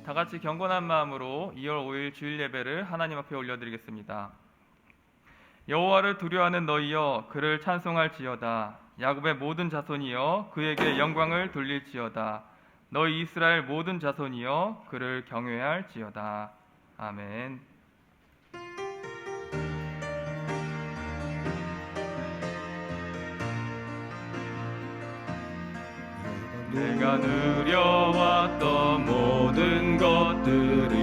다 같이 경건한 마음으로 2월 5일 주일 예배를 하나님 앞에 올려드리겠습니다. 여호와를 두려워하는 너희여 그를 찬송할지어다. 야곱의 모든 자손이여 그에게 영광을 돌릴지어다. 너희 이스라엘 모든 자손이여 그를 경외할지어다. 아멘. 내가 누려왔던 모든 것들이,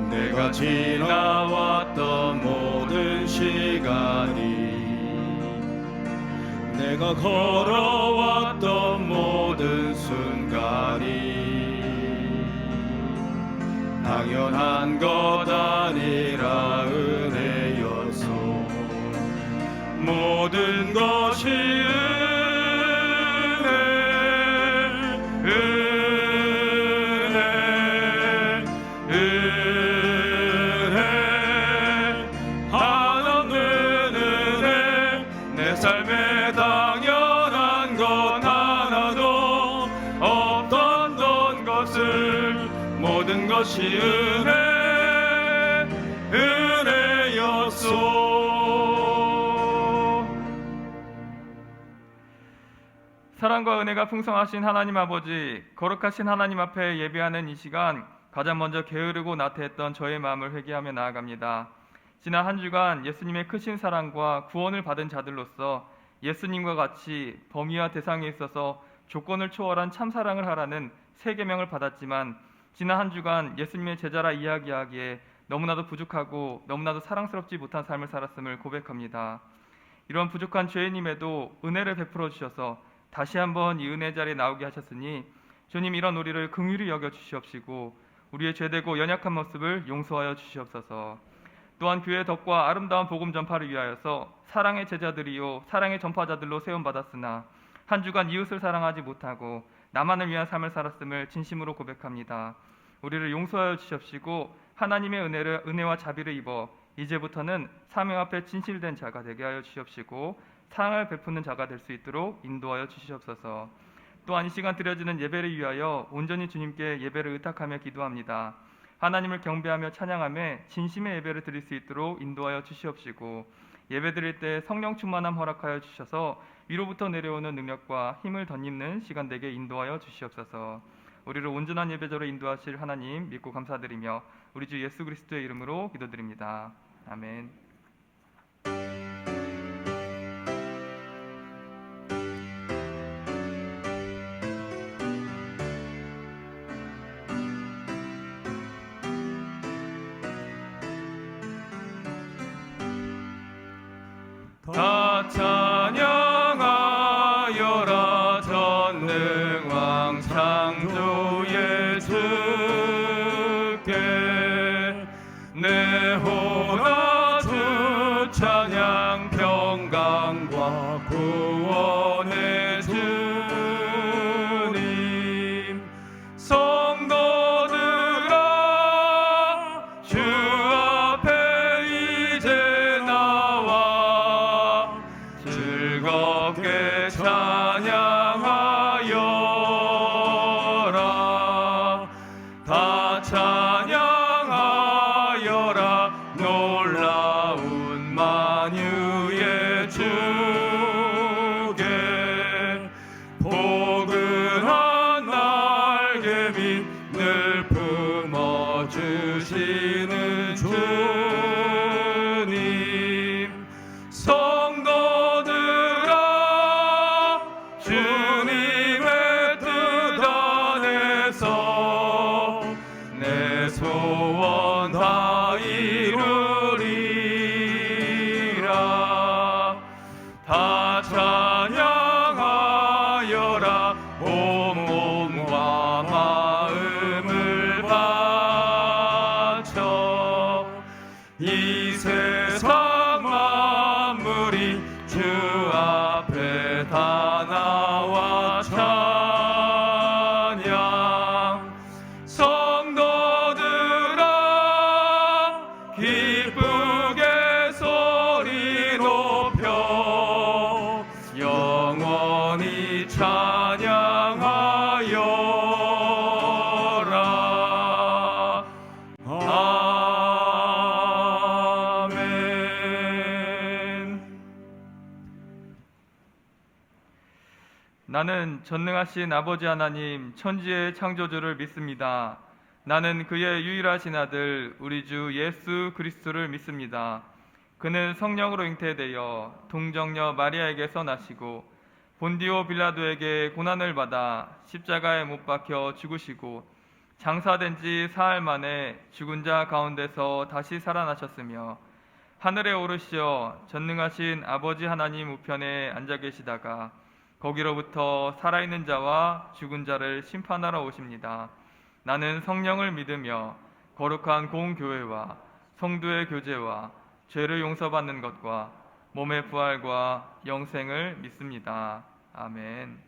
내가 지나왔던 모든 시간이, 내가 걸어왔던 모든 순간이 당연한 것 아니라 은혜였소. 모든 것이 삶에 당연한 건 하나도 없던 것을 모든 것이 은혜였소. 사랑과 은혜가 풍성하신 하나님 아버지, 거룩하신 하나님 앞에 예배하는 이 시간, 가장 먼저 게으르고 나태했던 저의 마음을 회개하며 나아갑니다. 지난 한 주간 예수님의 크신 사랑과 구원을 받은 자들로서 예수님과 같이 범위와 대상에 있어서 조건을 초월한 참사랑을 하라는 세 계명을 받았지만, 지난 한 주간 예수님의 제자라 이야기하기에 너무나도 부족하고 너무나도 사랑스럽지 못한 삶을 살았음을 고백합니다. 이런 부족한 죄인임에도 은혜를 베풀어 주셔서 다시 한번 이 은혜 자리에 나오게 하셨으니 주님, 이런 우리를 긍휼히 여겨 주시옵시고 우리의 죄되고 연약한 모습을 용서하여 주시옵소서. 또한 교회의 덕과 아름다운 복음 전파를 위하여서 사랑의 제자들이요 사랑의 전파자들로 세움받았으나 한 주간 이웃을 사랑하지 못하고 나만을 위한 삶을 살았음을 진심으로 고백합니다. 우리를 용서하여 주시옵시고 하나님의 은혜와 자비를 입어 이제부터는 사명 앞에 진실된 자가 되게 하여 주시옵시고 사랑을 베푸는 자가 될 수 있도록 인도하여 주시옵소서. 또한 이 시간 드려지는 예배를 위하여 온전히 주님께 예배를 의탁하며 기도합니다. 하나님을 경배하며 찬양하며 진심의 예배를 드릴 수 있도록 인도하여 주시옵시고 예배 드릴 때 성령 충만함 허락하여 주셔서 위로부터 내려오는 능력과 힘을 덧입는 시간 되게 인도하여 주시옵소서. 우리를 온전한 예배자로 인도하실 하나님 믿고 감사드리며 우리 주 예수 그리스도의 이름으로 기도드립니다. 아멘. 다 찬양하여라 전능왕 창조의 주께 내 호나 주 찬양 평강과 구원의 주님. 성도들아 주 앞에 이제 나와 즐겁게 찬양하여라. 다 찬양하여라 놀라운 만유의 주께. 포근한 날개 밑 늘 품어주시는 주님. 성도들아 주님의 뜻 안에서 내 소원 다 이루리라. 다 찬양하여라 온 몸과 마음을 바쳐. 이 세상 만물이 주 앞에 다 나와 찬양. 성도들아 기쁘게 소리 높여 나는 전능하신 아버지 하나님 천지의 창조주를 믿습니다. 나는 그의 유일하신 아들 우리 주 예수 그리스도를 믿습니다. 그는 성령으로 잉태되어 동정녀 마리아에게서 나시고 본디오 빌라도에게 고난을 받아 십자가에 못 박혀 죽으시고 장사된 지 사흘 만에 죽은 자 가운데서 다시 살아나셨으며 하늘에 오르시어 전능하신 아버지 하나님 우편에 앉아 계시다가 거기로부터 살아있는 자와 죽은 자를 심판하러 오십니다. 나는 성령을 믿으며 거룩한 공교회와 성도의 교제와 죄를 용서받는 것과 몸의 부활과 영생을 믿습니다. 아멘.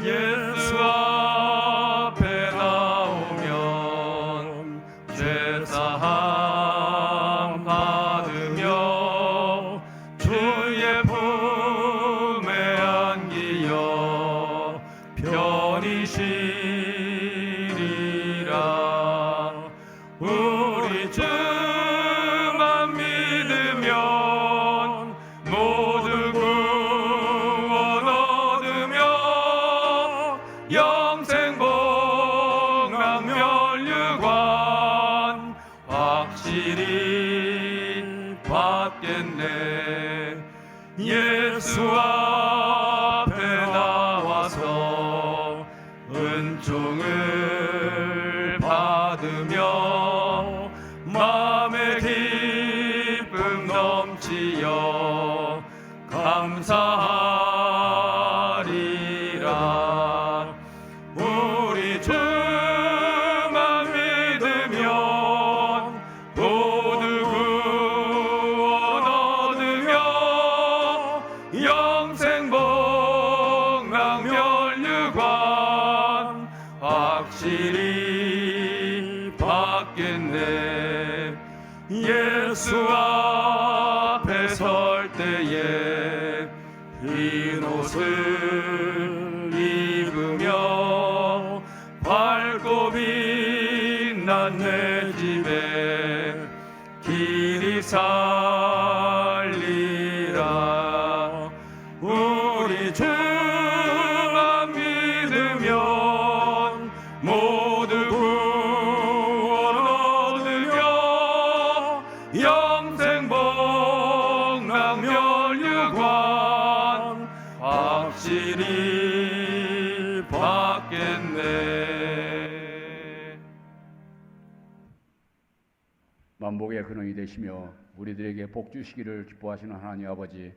예수 앞에 나오면 죄사함 받으며 주의 품에 안기어 편히 쉬리라. 우리 주만 믿으면 모두 구원 얻으며 영생 복락 면류관 확실히 받겠네. 예수 앞에 나와서 은총을 받으며 마음의 기쁨 넘치어 감사하리라. 우리 주만 믿으면 모두 구원 얻으며 영생 복락 면류관 확실히 받겠네. 예수 앞에 설 때에 흰 옷을 입으며 밝고 빛난 내 집에 길이 살리라. 우리 주만 믿으면 모두 구원 얻으며 영생 복락 면류관 확실히 받겠네. 만복의 근원이 되시며 우리들에게 복 주시기를 기뻐하시는 하나님 아버지의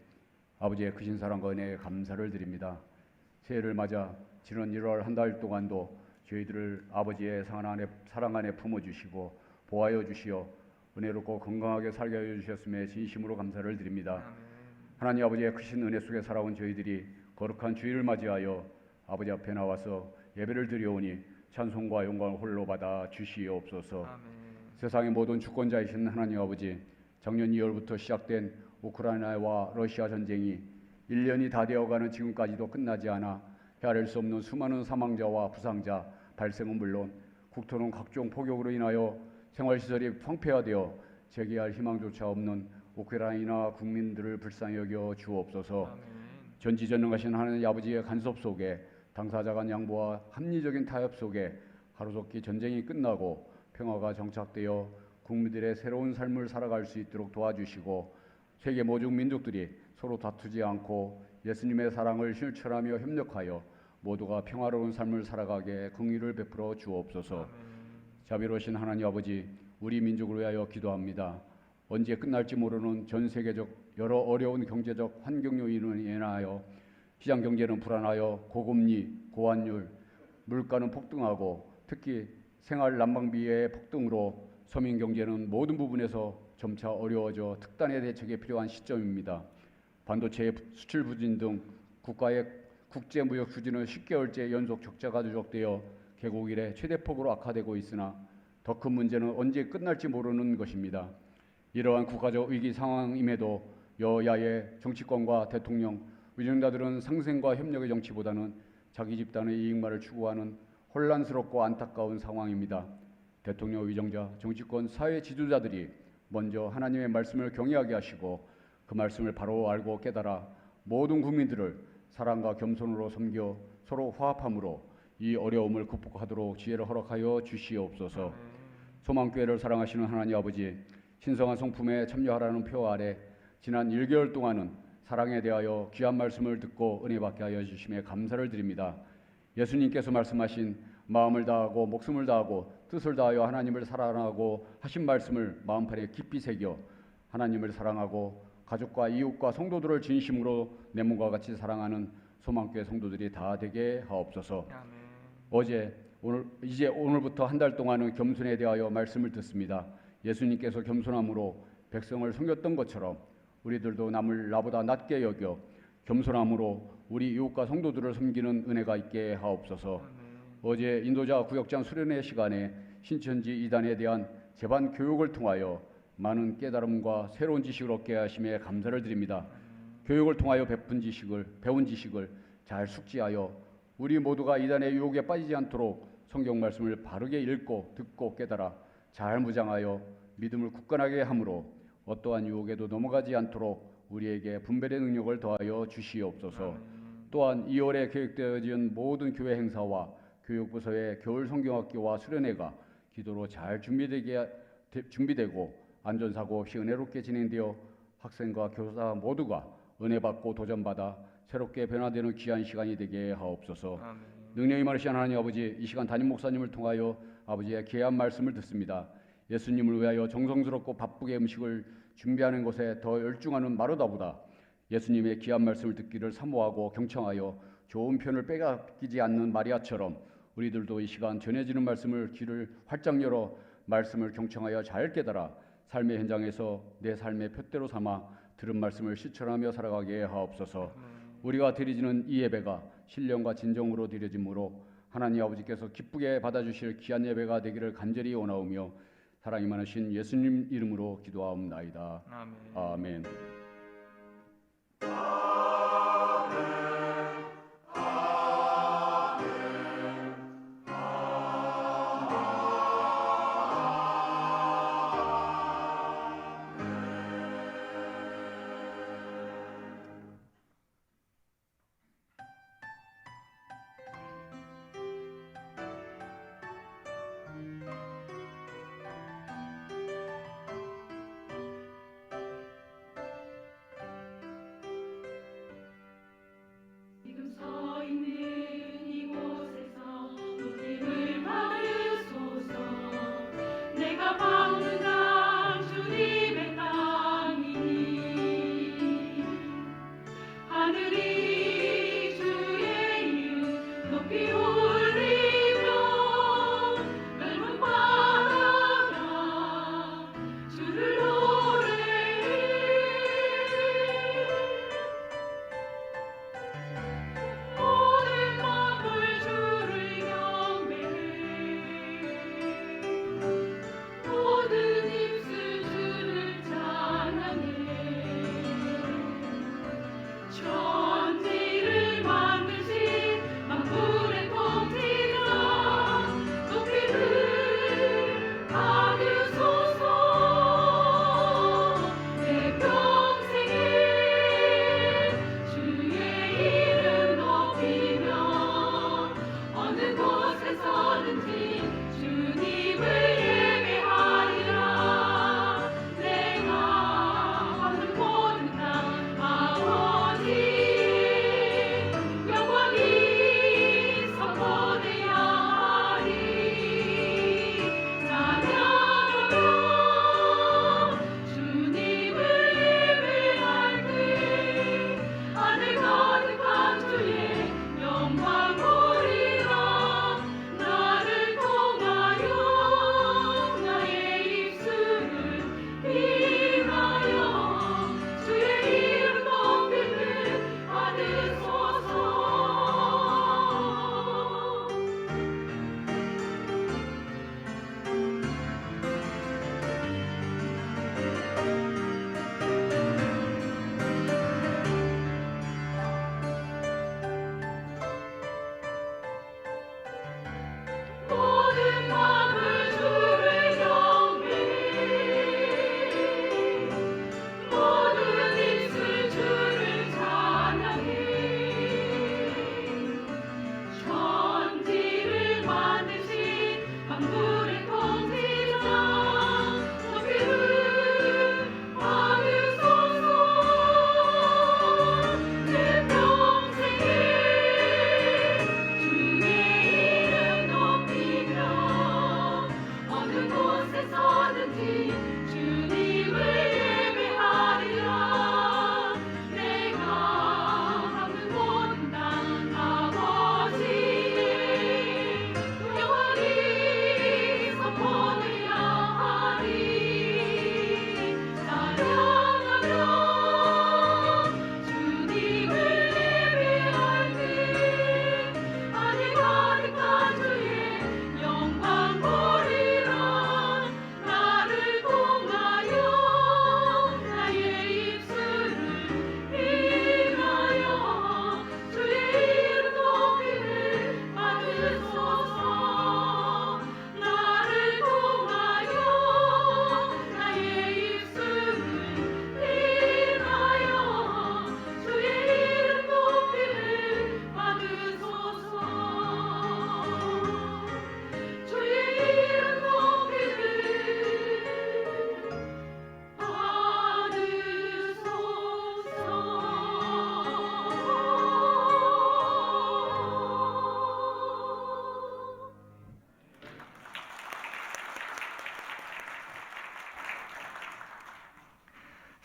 크신 사랑과 은혜에 감사를 드립니다. 새해를 맞아 지난 1월 한 달 동안도 저희들을 아버지의 사랑 안에 품어주시고 보호하여 주시어 은혜롭고 건강하게 살게 하여 주셨음에 진심으로 감사를 드립니다. 하나님 아버지의 크신 은혜 속에 살아온 저희들이 거룩한 주일을 맞이하여 아버지 앞에 나와서 예배를 드려오니 찬송과 영광을 홀로 받아 주시옵소서. 아멘. 세상의 모든 주권자이신 하나님 아버지, 작년 2월부터 시작된 우크라이나와 러시아 전쟁이 1년이 다 되어가는 지금까지도 끝나지 않아 헤아릴 수 없는 수많은 사망자와 부상자 발생은 물론 국토는 각종 폭격으로 인하여 생활시설이 황폐화되어 재개할 희망조차 없는 우크라이나 국민들을 불쌍히 여겨 주옵소서. 아멘. 전지전능하신 하나님 아버지의 간섭 속에 당사자 간 양보와 합리적인 타협 속에 하루속히 전쟁이 끝나고 평화가 정착되어 국민들의 새로운 삶을 살아갈 수 있도록 도와주시고 세계 모든 민족들이 서로 다투지 않고 예수님의 사랑을 실천하며 협력하여 모두가 평화로운 삶을 살아가게 긍휼을 베풀어 주옵소서. 자비로우신 하나님 아버지, 우리 민족을 위하여 기도합니다. 언제 끝날지 모르는 전 세계적 여러 어려운 경제적 환경 요인으로 인하여 시장 경제는 불안하여 고금리, 고환율, 물가는 폭등하고 특히 생활 난방비의 폭등으로 서민 경제는 모든 부분에서 점차 어려워져 특단의 대책이 필요한 시점입니다. 반도체 수출 부진 등 국가의 국제 무역 수지는 10개월째 연속 적자가 누적되어 개국 이래 최대폭으로 악화되고 있으나 더 큰 문제는 언제 끝날지 모르는 것입니다. 이러한 국가적 위기 상황임에도 여야의 정치권과 대통령, 위정자들은 상생과 협력의 정치보다는 자기 집단의 이익만을 추구하는 혼란스럽고 안타까운 상황입니다. 대통령, 위정자, 정치권, 사회 지도자들이 먼저 하나님의 말씀을 경외하게 하시고 그 말씀을 바로 알고 깨달아 모든 국민들을 사랑과 겸손으로 섬겨 서로 화합함으로 이 어려움을 극복하도록 지혜를 허락하여 주시옵소서. 소망교회를 사랑하시는 하나님 아버지, 신성한 성품에 참여하라는 표 아래 지난 1개월 동안은 사랑에 대하여 귀한 말씀을 듣고 은혜 받게 하여 주심에 감사를 드립니다. 예수님께서 말씀하신 마음을 다하고 목숨을 다하고 뜻을 다하여 하나님을 사랑하고 하신 말씀을 마음판에 깊이 새겨 하나님을 사랑하고 가족과 이웃과 성도들을 진심으로 내 몸과 같이 사랑하는 소망교회 성도들이 다 되게 하옵소서. 이제 오늘부터 한 달 동안은 겸손에 대하여 말씀을 듣습니다. 예수님께서 겸손함으로 백성을 섬겼던 것처럼 우리들도 남을 나보다 낮게 여겨 겸손함으로 우리 이웃과 성도들을 섬기는 은혜가 있게 하옵소서. 어제 인도자 구역장 수련회 시간에 신천지 이단에 대한 재반 교육을 통하여 많은 깨달음과 새로운 지식을 얻게 하심에 감사를 드립니다. 교육을 통하여 배운 지식을 잘 숙지하여 우리 모두가 이단의 유혹에 빠지지 않도록 성경 말씀을 바르게 읽고 듣고 깨달아 잘 무장하여 믿음을 굳건하게 함으로 어떠한 유혹에도 넘어가지 않도록 우리에게 분별의 능력을 더하여 주시옵소서. 또한 2월에 계획되어진 모든 교회 행사와 교육부서의 겨울 성경학교와 수련회가 기도로 잘 준비되고 안전사고 없이 은혜롭게 진행되어 학생과 교사 모두가 은혜받고 도전받아 새롭게 변화되는 귀한 시간이 되게 하옵소서. 능력이 많으신 하나님 아버지, 이 시간 담임 목사님을 통하여 아버지의 귀한 말씀을 듣습니다. 예수님을 위하여 정성스럽고 바쁘게 음식을 준비하는 것에 더 열중하는 마르다보다 예수님의 귀한 말씀을 듣기를 사모하고 경청하여 좋은 편을 빼앗기지 않는 마리아처럼 우리들도 이 시간 전해지는 말씀을 귀를 활짝 열어 말씀을 경청하여 잘 깨달아 삶의 현장에서 내 삶의 표대로 삼아 들은 말씀을 실천하며 살아가게 하옵소서. 우리가 드리지는 이 예배가 신령과 진정으로 드려짐으로 하나님 아버지께서 기쁘게 받아주실 귀한 예배가 되기를 간절히 원하오며 사랑이 많으신 예수님 이름으로 기도하옵나이다. 아멘.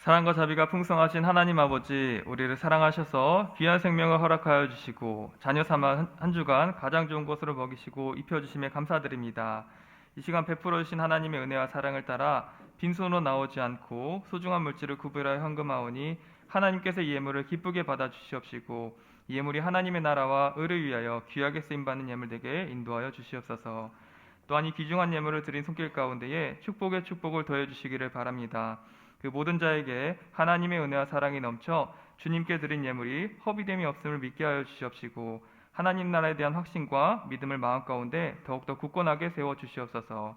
사랑과 자비가 풍성하신 하나님 아버지, 우리를 사랑하셔서 귀한 생명을 허락하여 주시고 자녀 삼아 한 주간 가장 좋은 것으로 먹이시고 입혀주심에 감사드립니다. 이 시간 베풀어 주신 하나님의 은혜와 사랑을 따라 빈손으로 나오지 않고 소중한 물질을 구별하여 헌금하오니 하나님께서 이 예물을 기쁘게 받아 주시옵시고 이 예물이 하나님의 나라와 의를 위하여 귀하게 쓰임받는 예물 되게 인도하여 주시옵소서. 또한 이 귀중한 예물을 드린 손길 가운데에 축복의 축복을 더해 주시기를 바랍니다. 그 모든 자에게 하나님의 은혜와 사랑이 넘쳐 주님께 드린 예물이 허비됨이 없음을 믿게 하여 주시옵시고 하나님 나라에 대한 확신과 믿음을 마음 가운데 더욱더 굳건하게 세워 주시옵소서.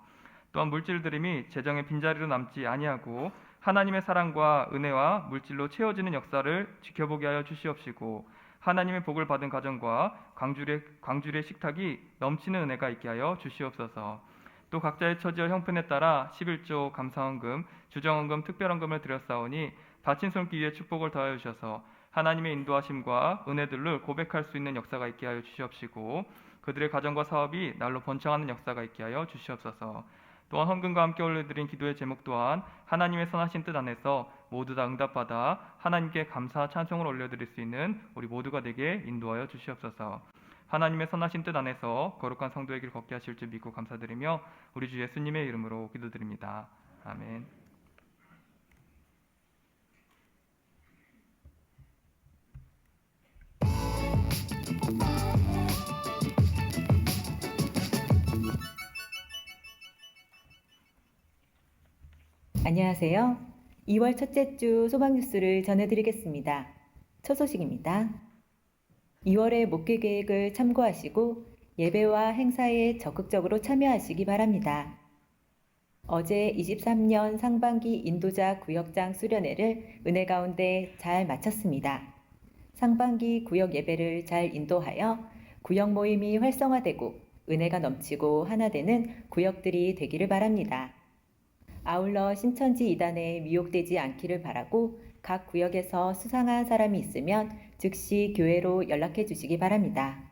또한 물질 드림이 재정의 빈자리로 남지 아니하고 하나님의 사랑과 은혜와 물질로 채워지는 역사를 지켜보게 하여 주시옵시고 하나님의 복을 받은 가정과 광주리의 식탁이 넘치는 은혜가 있게 하여 주시옵소서. 또 각자의 처지와 형편에 따라 11조 감사헌금, 주정헌금, 특별헌금을 드렸사오니 다친 손길 위에 축복을 더하여 주셔서 하나님의 인도하심과 은혜들을 고백할 수 있는 역사가 있게 하여 주시옵시고 그들의 가정과 사업이 날로 번창하는 역사가 있게 하여 주시옵소서. 또한 헌금과 함께 올려드린 기도의 제목 또한 하나님의 선하신 뜻 안에서 모두 다 응답받아 하나님께 감사 찬송을 올려드릴 수 있는 우리 모두가 되게 인도하여 주시옵소서. 하나님의 선하신 뜻 안에서 거룩한 성도의 길 걷게 하실 줄 믿고 감사드리며 우리 주 예수님의 이름으로 기도드립니다. 아멘. 안녕하세요. 2월 첫째 주 소망 뉴스를 전해드리겠습니다. 첫 소식입니다. 2월의 목회 계획을 참고하시고 예배와 행사에 적극적으로 참여하시기 바랍니다. 어제 23년 상반기 인도자 구역장 수련회를 은혜 가운데 잘 마쳤습니다. 상반기 구역 예배를 잘 인도하여 구역 모임이 활성화되고 은혜가 넘치고 하나 되는 구역들이 되기를 바랍니다. 아울러 신천지 이단에 미혹되지 않기를 바라고 각 구역에서 수상한 사람이 있으면 즉시 교회로 연락해 주시기 바랍니다.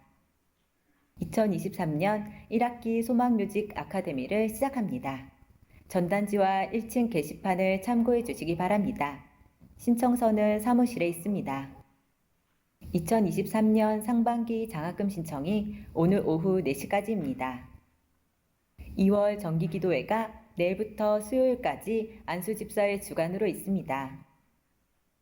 2023년 1학기 소망뮤직 아카데미를 시작합니다. 전단지와 1층 게시판을 참고해 주시기 바랍니다. 신청서는 사무실에 있습니다. 2023년 상반기 장학금 신청이 오늘 오후 4시까지입니다. 2월 정기기도회가 내일부터 수요일까지 안수집사의 주간으로 있습니다.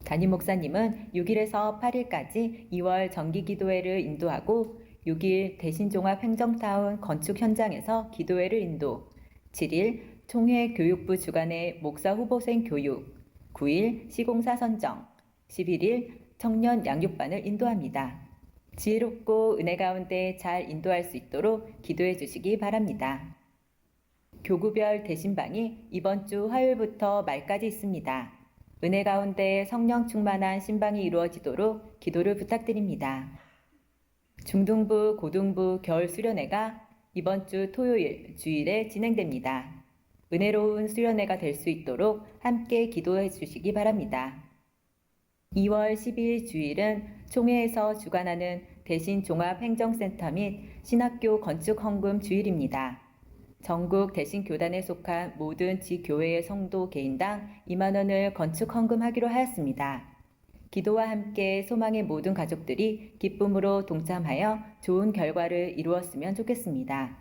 담임 목사님은 6일에서 8일까지 2월 정기기도회를 인도하고 6일 대신종합행정타운 건축 현장에서 기도회를 인도, 7일 총회교육부 주간의 목사 후보생 교육, 9일 시공사 선정, 11일 청년 양육반을 인도합니다. 지혜롭고 은혜 가운데 잘 인도할 수 있도록 기도해 주시기 바랍니다. 교구별 대신방이 이번 주 화요일부터 말까지 있습니다. 은혜 가운데 성령 충만한 신방이 이루어지도록 기도를 부탁드립니다. 중등부, 고등부 겨울 수련회가 이번 주 토요일, 주일에 진행됩니다. 은혜로운 수련회가 될 수 있도록 함께 기도해 주시기 바랍니다. 2월 12일 주일은 총회에서 주관하는 대신종합행정센터 및 신학교 건축헌금 주일입니다. 전국 대신교단에 속한 모든 지교회의 성도 개인당 2만 원을 건축 헌금하기로 하였습니다. 기도와 함께 소망의 모든 가족들이 기쁨으로 동참하여 좋은 결과를 이루었으면 좋겠습니다.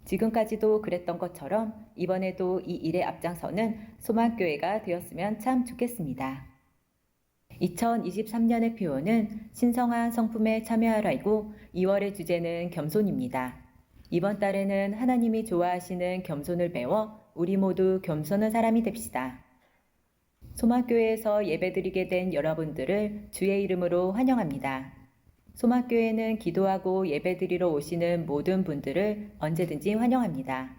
지금까지도 그랬던 것처럼 이번에도 이 일에 앞장서는 소망교회가 되었으면 참 좋겠습니다. 2023년의 표어는 신성한 성품에 참여하라이고 2월의 주제는 겸손입니다. 이번 달에는 하나님이 좋아하시는 겸손을 배워 우리 모두 겸손한 사람이 됩시다. 소망교회에서 예배드리게 된 여러분들을 주의 이름으로 환영합니다. 소망교회는 기도하고 예배드리러 오시는 모든 분들을 언제든지 환영합니다.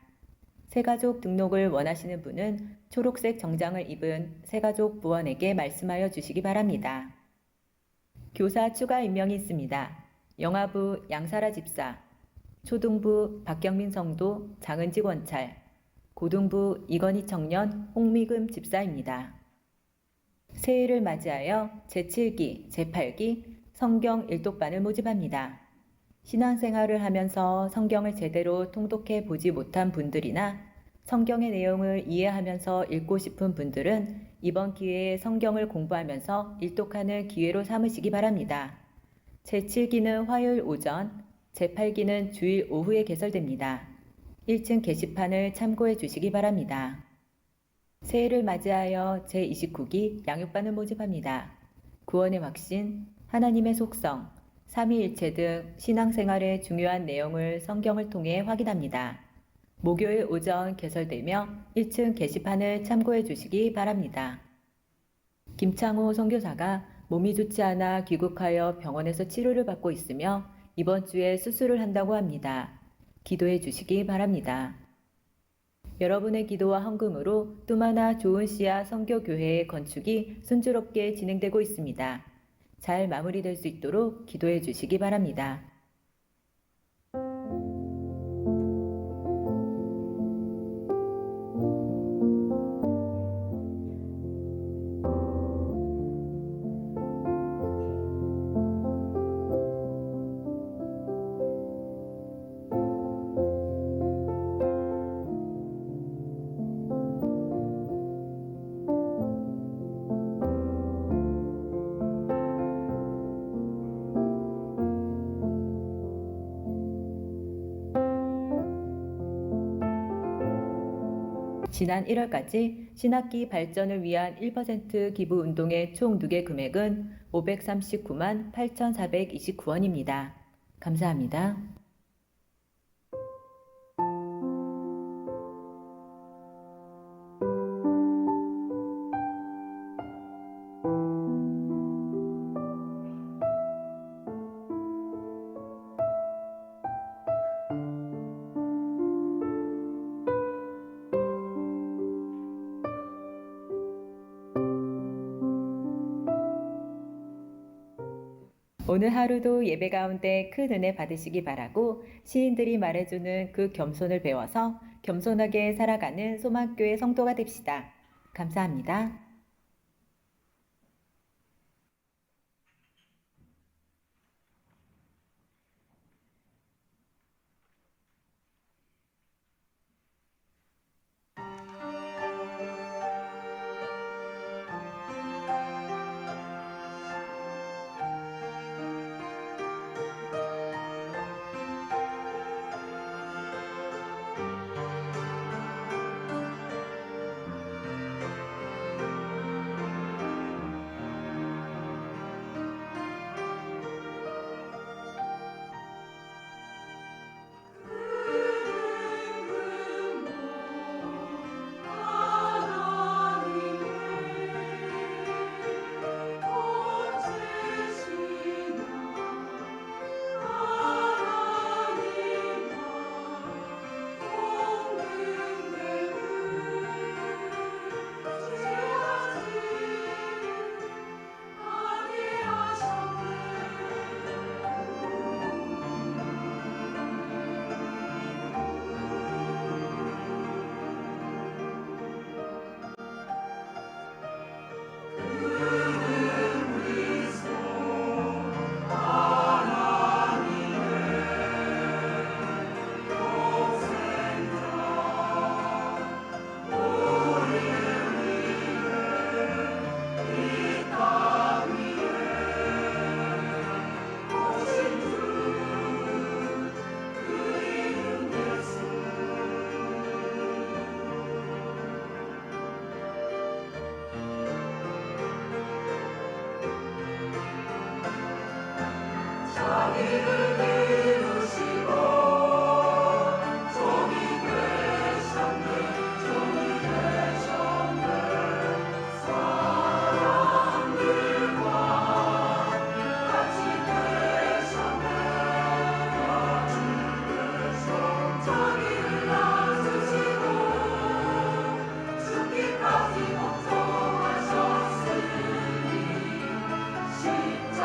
새가족 등록을 원하시는 분은 초록색 정장을 입은 새가족 부원에게 말씀하여 주시기 바랍니다. 교사 추가 임명이 있습니다. 영아부 양사라 집사, 초등부 박경민 성도 장은직 원찰, 고등부 이건희 청년 홍미금 집사입니다. 새해를 맞이하여 제7기, 제8기 성경 일독반을 모집합니다. 신앙생활을 하면서 성경을 제대로 통독해 보지 못한 분들이나 성경의 내용을 이해하면서 읽고 싶은 분들은 이번 기회에 성경을 공부하면서 일독하는 기회로 삼으시기 바랍니다. 제7기는 화요일 오전, 제8기는 주일 오후에 개설됩니다. 1층 게시판을 참고해 주시기 바랍니다. 새해를 맞이하여 제29기 양육반을 모집합니다. 구원의 확신, 하나님의 속성, 삼위일체 등 신앙생활의 중요한 내용을 성경을 통해 확인합니다. 목요일 오전 개설되며 1층 게시판을 참고해 주시기 바랍니다. 김창호 선교사가 몸이 좋지 않아 귀국하여 병원에서 치료를 받고 있으며 이번 주에 수술을 한다고 합니다. 기도해 주시기 바랍니다. 여러분의 기도와 헌금으로 뚜마나 좋은 씨앗 선교교회의 건축이 순조롭게 진행되고 있습니다. 잘 마무리될 수 있도록 기도해 주시기 바랍니다. 지난 1월까지 신학기 발전을 위한 1% 기부 운동의 총 누계 금액은 539만 8,429원입니다. 감사합니다. 오늘 하루도 예배 가운데 큰 은혜 받으시기 바라고 시인들이 말해주는 그 겸손을 배워서 겸손하게 살아가는 소망교회 성도가 됩시다. 감사합니다.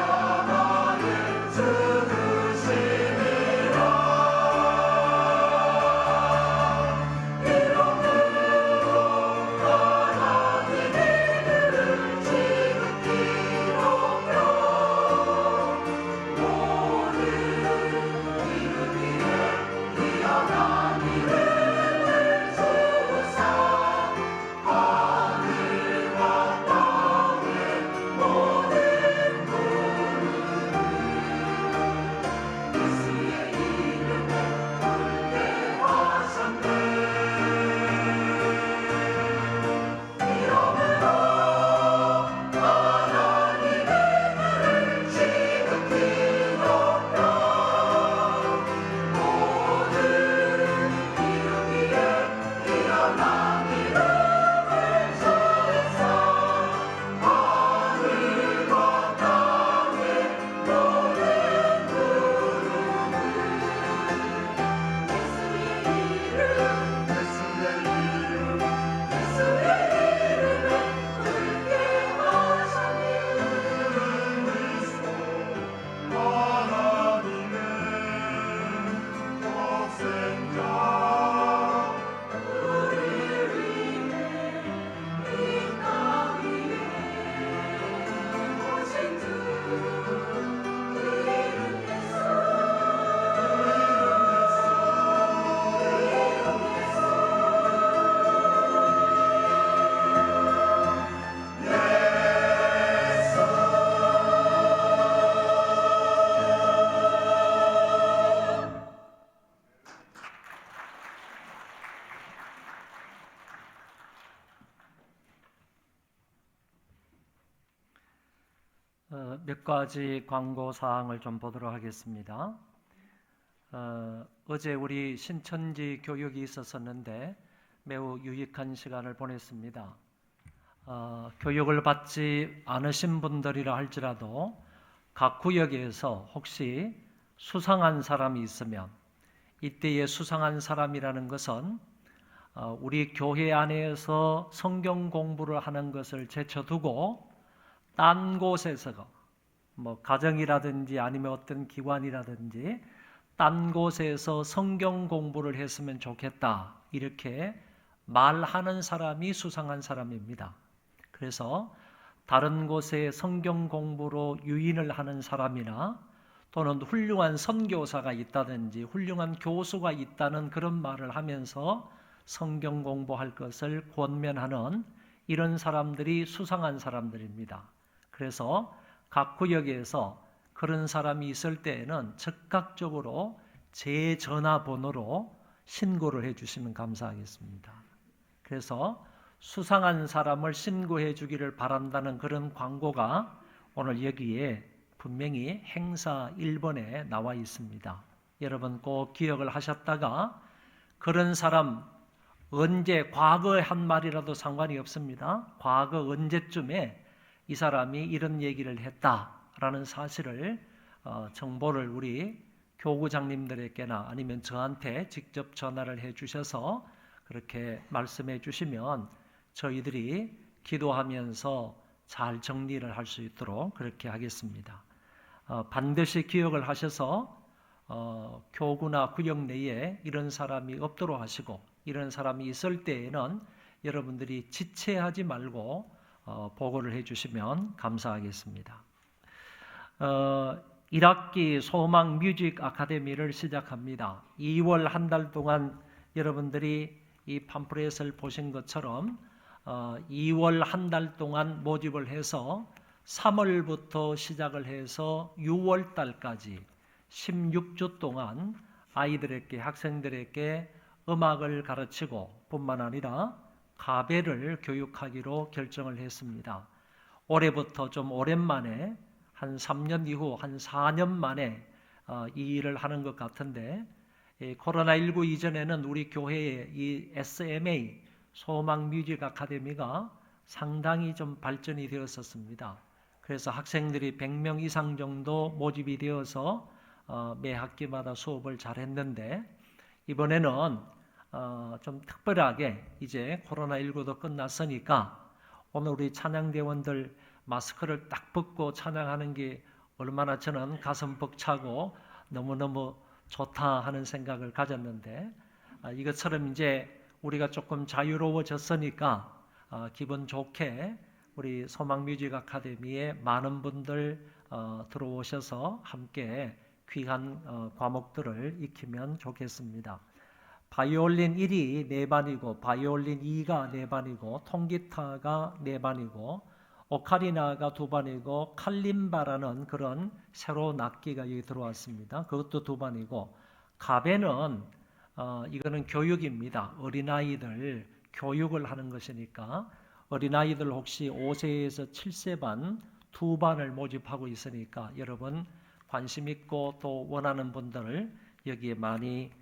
십자가를 죽으신 몇 가지 광고 사항을 좀 보도록 하겠습니다. 어제 우리 신천지 교육이 있었었는데 매우 유익한 시간을 보냈습니다. 교육을 받지 않으신 분들이라 할지라도 각 구역에서 혹시 수상한 사람이 있으면, 이때의 수상한 사람이라는 것은 우리 교회 안에서 성경 공부를 하는 것을 제쳐두고 딴 곳에서 가정이라든지 아니면 어떤 기관이라든지 딴 곳에서 성경 공부를 했으면 좋겠다, 이렇게 말하는 사람이 수상한 사람입니다. 그래서 다른 곳에 성경 공부로 유인을 하는 사람이나 또는 훌륭한 선교사가 있다든지 훌륭한 교수가 있다는 그런 말을 하면서 성경 공부할 것을 권면하는 이런 사람들이 수상한 사람들입니다. 그래서 각 구역에서 그런 사람이 있을 때에는 즉각적으로 제 전화번호로 신고를 해주시면 감사하겠습니다. 그래서 수상한 사람을 신고해 주기를 바란다는 그런 광고가 오늘 여기에 분명히 행사 1번에 나와 있습니다. 여러분 꼭 기억을 하셨다가 그런 사람 언제, 과거에 한 말이라도 상관이 없습니다. 과거 언제쯤에 이 사람이 이런 얘기를 했다라는 사실을 정보를 우리 교구장님들에게나 아니면 저한테 직접 전화를 해 주셔서 그렇게 말씀해 주시면 저희들이 기도하면서 잘 정리를 할 수 있도록 그렇게 하겠습니다. 반드시 기억을 하셔서 교구나 구역 내에 이런 사람이 없도록 하시고, 이런 사람이 있을 때에는 여러분들이 지체하지 말고 보고를 해주시면 감사하겠습니다. 1학기 소망 뮤직 아카데미를 시작합니다. 2월 한 달 동안 여러분들이 이 팜플렛을 보신 것처럼 2월 한 달 동안 모집을 해서 3월부터 시작을 해서 6월 달까지 16주 동안 아이들에게, 학생들에게 음악을 가르치고 뿐만 아니라 가배를 교육하기로 결정을 했습니다. 올해부터 좀 오랜만에 한 3년 이후 한 4년 만에 이 일을 하는 것 같은데, 코로나19 이전에는 우리 교회의 이 SMA 소망 뮤직 아카데미가 상당히 좀 발전이 되었었습니다. 그래서 학생들이 100명 이상 정도 모집이 되어서 매 학기마다 수업을 잘 했는데, 이번에는 좀 특별하게 이제 코로나19도 끝났으니까 오늘 우리 찬양대원들 마스크를 딱 벗고 찬양하는 게 얼마나 저는 가슴 벅차고 너무너무 좋다 하는 생각을 가졌는데, 이것처럼 이제 우리가 조금 자유로워졌으니까 기분 좋게 우리 소망뮤직 아카데미에 많은 분들 들어오셔서 함께 귀한 과목들을 익히면 좋겠습니다. 바이올린 1이 4반이고 바이올린 2가 4반이고 통기타가 4반이고 오카리나가 2반이고 칼림바라는 그런 새로운 악기가 여기 들어왔습니다. 그것도 2반이고 가베는 이거는 교육입니다. 어린아이들 교육을 하는 것이니까 어린아이들 혹시 5세에서 7세 반 2반을 모집하고 있으니까 여러분 관심 있고 또 원하는 분들을 여기에 많이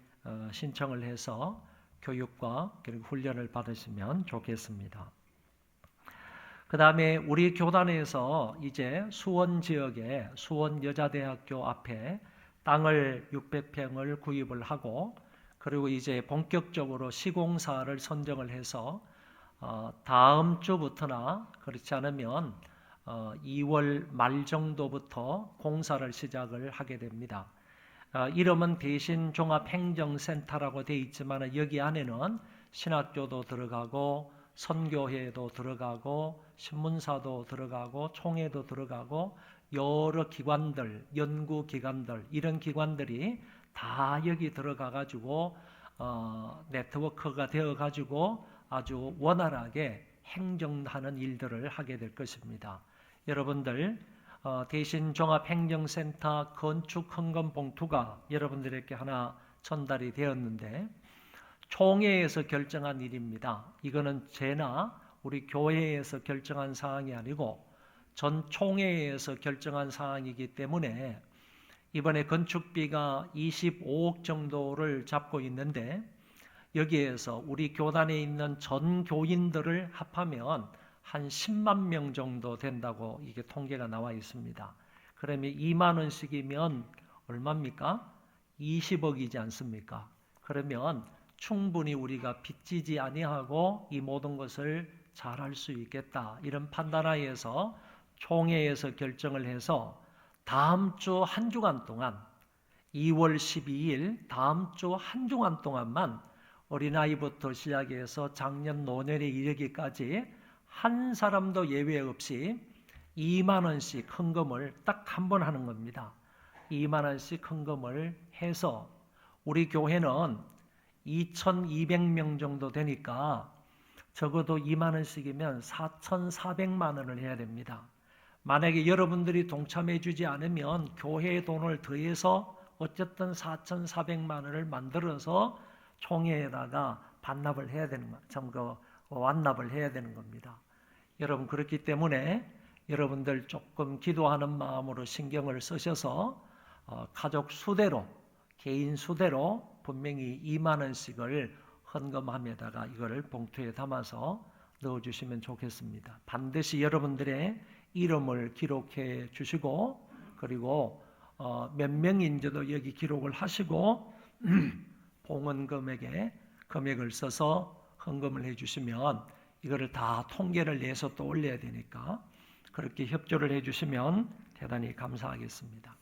신청을 해서 교육과 그리고 훈련을 받으시면 좋겠습니다. 그 다음에 우리 교단에서 이제 수원 지역에 수원 여자대학교 앞에 땅을 600평을 구입을 하고, 그리고 이제 본격적으로 시공사를 선정을 해서 다음 주부터나 그렇지 않으면 2월 말 정도부터 공사를 시작을 하게 됩니다. 이름은 대신종합행정센터라고 되어 있지만 여기 안에는 신학교도 들어가고 선교회도 들어가고 신문사도 들어가고 총회도 들어가고 여러 기관들, 연구기관들, 이런 기관들이 다 여기 들어가 가지고 네트워크가 되어 가지고 아주 원활하게 행정하는 일들을 하게 될 것입니다. 여러분들 대신종합행정센터 건축 헌금 봉투가 여러분들에게 하나 전달이 되었는데, 총회에서 결정한 일입니다. 이거는 제나 우리 교회에서 결정한 사항이 아니고 전 총회에서 결정한 사항이기 때문에 이번에 건축비가 25억 정도를 잡고 있는데 여기에서 우리 교단에 있는 전 교인들을 합하면 한 10만 명 정도 된다고 이게 통계가 나와 있습니다. 그러면 2만 원씩이면 얼마입니까? 20억이지 않습니까? 그러면 충분히 우리가 빚지지 아니하고 이 모든 것을 잘할 수 있겠다. 이런 판단하에서 총회에서 결정을 해서 다음 주 한 주간 동안 2월 12일 다음 주 한 주간 동안만 어린아이부터 시작해서 장년 노년에 이르기까지 한 사람도 예외 없이 2만 원씩 헌금을 딱 한 번 하는 겁니다. 2만 원씩 헌금을 해서 우리 교회는 2,200명 정도 되니까 적어도 2만 원씩이면 4,400만 원을 해야 됩니다. 만약에 여러분들이 동참해 주지 않으면 교회의 돈을 더해서 어쨌든 4,400만 원을 만들어서 총회에다가 반납을 해야 되는 거, 완납을 해야 되는 겁니다. 여러분 그렇기 때문에 여러분들 조금 기도하는 마음으로 신경을 쓰셔서 가족 수대로 개인 수대로 분명히 2만 원씩을 헌금함에다가 이거를 봉투에 담아서 넣어주시면 좋겠습니다. 반드시 여러분들의 이름을 기록해 주시고 그리고 몇 명인지도 여기 기록을 하시고 봉헌 금액을 써서 헌금을 해주시면 이거를 다 통계를 내서 또 올려야 되니까 그렇게 협조를 해주시면 대단히 감사하겠습니다.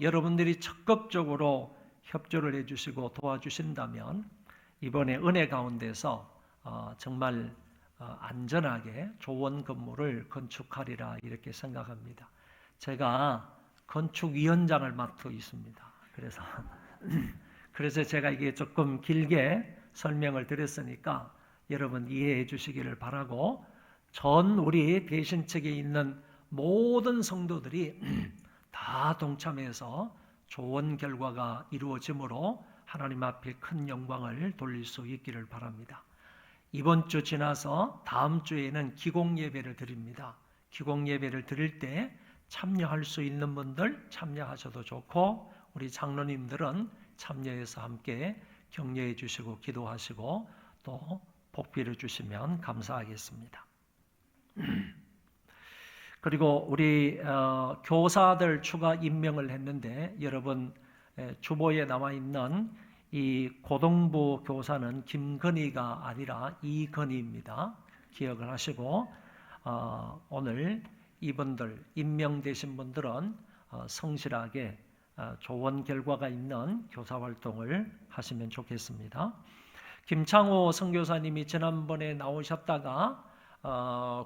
여러분들이 적극적으로 협조를 해주시고 도와주신다면 이번에 은혜 가운데서 정말 안전하게 좋은 건물을 건축하리라 이렇게 생각합니다. 제가 건축위원장을 맡고 있습니다. 그래서 제가 이게 조금 길게 설명을 드렸으니까 여러분 이해해 주시기를 바라고 전 우리 대신 측에 있는 모든 성도들이 다 동참해서 좋은 결과가 이루어지므로 하나님 앞에 큰 영광을 돌릴 수 있기를 바랍니다. 이번 주 지나서 다음 주에는 기공 예배를 드립니다. 기공 예배를 드릴 때 참여할 수 있는 분들 참여하셔도 좋고 우리 장로님들은 참여해서 함께 격려해 주시고 기도하시고 또 복비를 주시면 감사하겠습니다. 그리고 우리 교사들 추가 임명을 했는데 여러분 주보에 나와 있는 이 고등부 교사는 김건희가 아니라 이건희입니다. 기억을 하시고 오늘 이분들 임명되신 분들은 성실하게 좋은 결과가 있는 교사 활동을 하시면 좋겠습니다. 김창호 선교사님이 지난번에 나오셨다가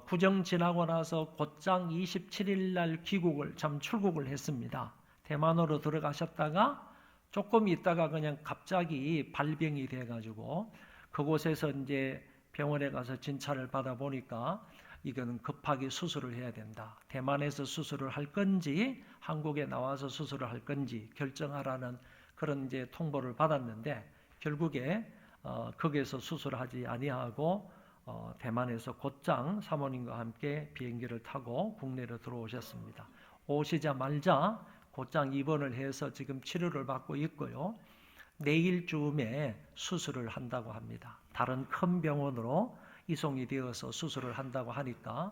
구정 지나고 나서 곧장 27일 날 출국을 했습니다. 대만으로 들어가셨다가 조금 있다가 그냥 갑자기 발병이 돼가지고 그곳에서 이제 병원에 가서 진찰을 받아 보니까 이거는 급하게 수술을 해야 된다. 대만에서 수술을 할 건지 한국에 나와서 수술을 할 건지 결정하라는 그런 이제 통보를 받았는데 결국에 거기에서 수술하지 아니하고 대만에서 곧장 사모님과 함께 비행기를 타고 국내로 들어오셨습니다. 오시자마자 곧장 입원을 해서 지금 치료를 받고 있고요. 내일쯤에 수술을 한다고 합니다. 다른 큰 병원으로 이송이 되어서 수술을 한다고 하니까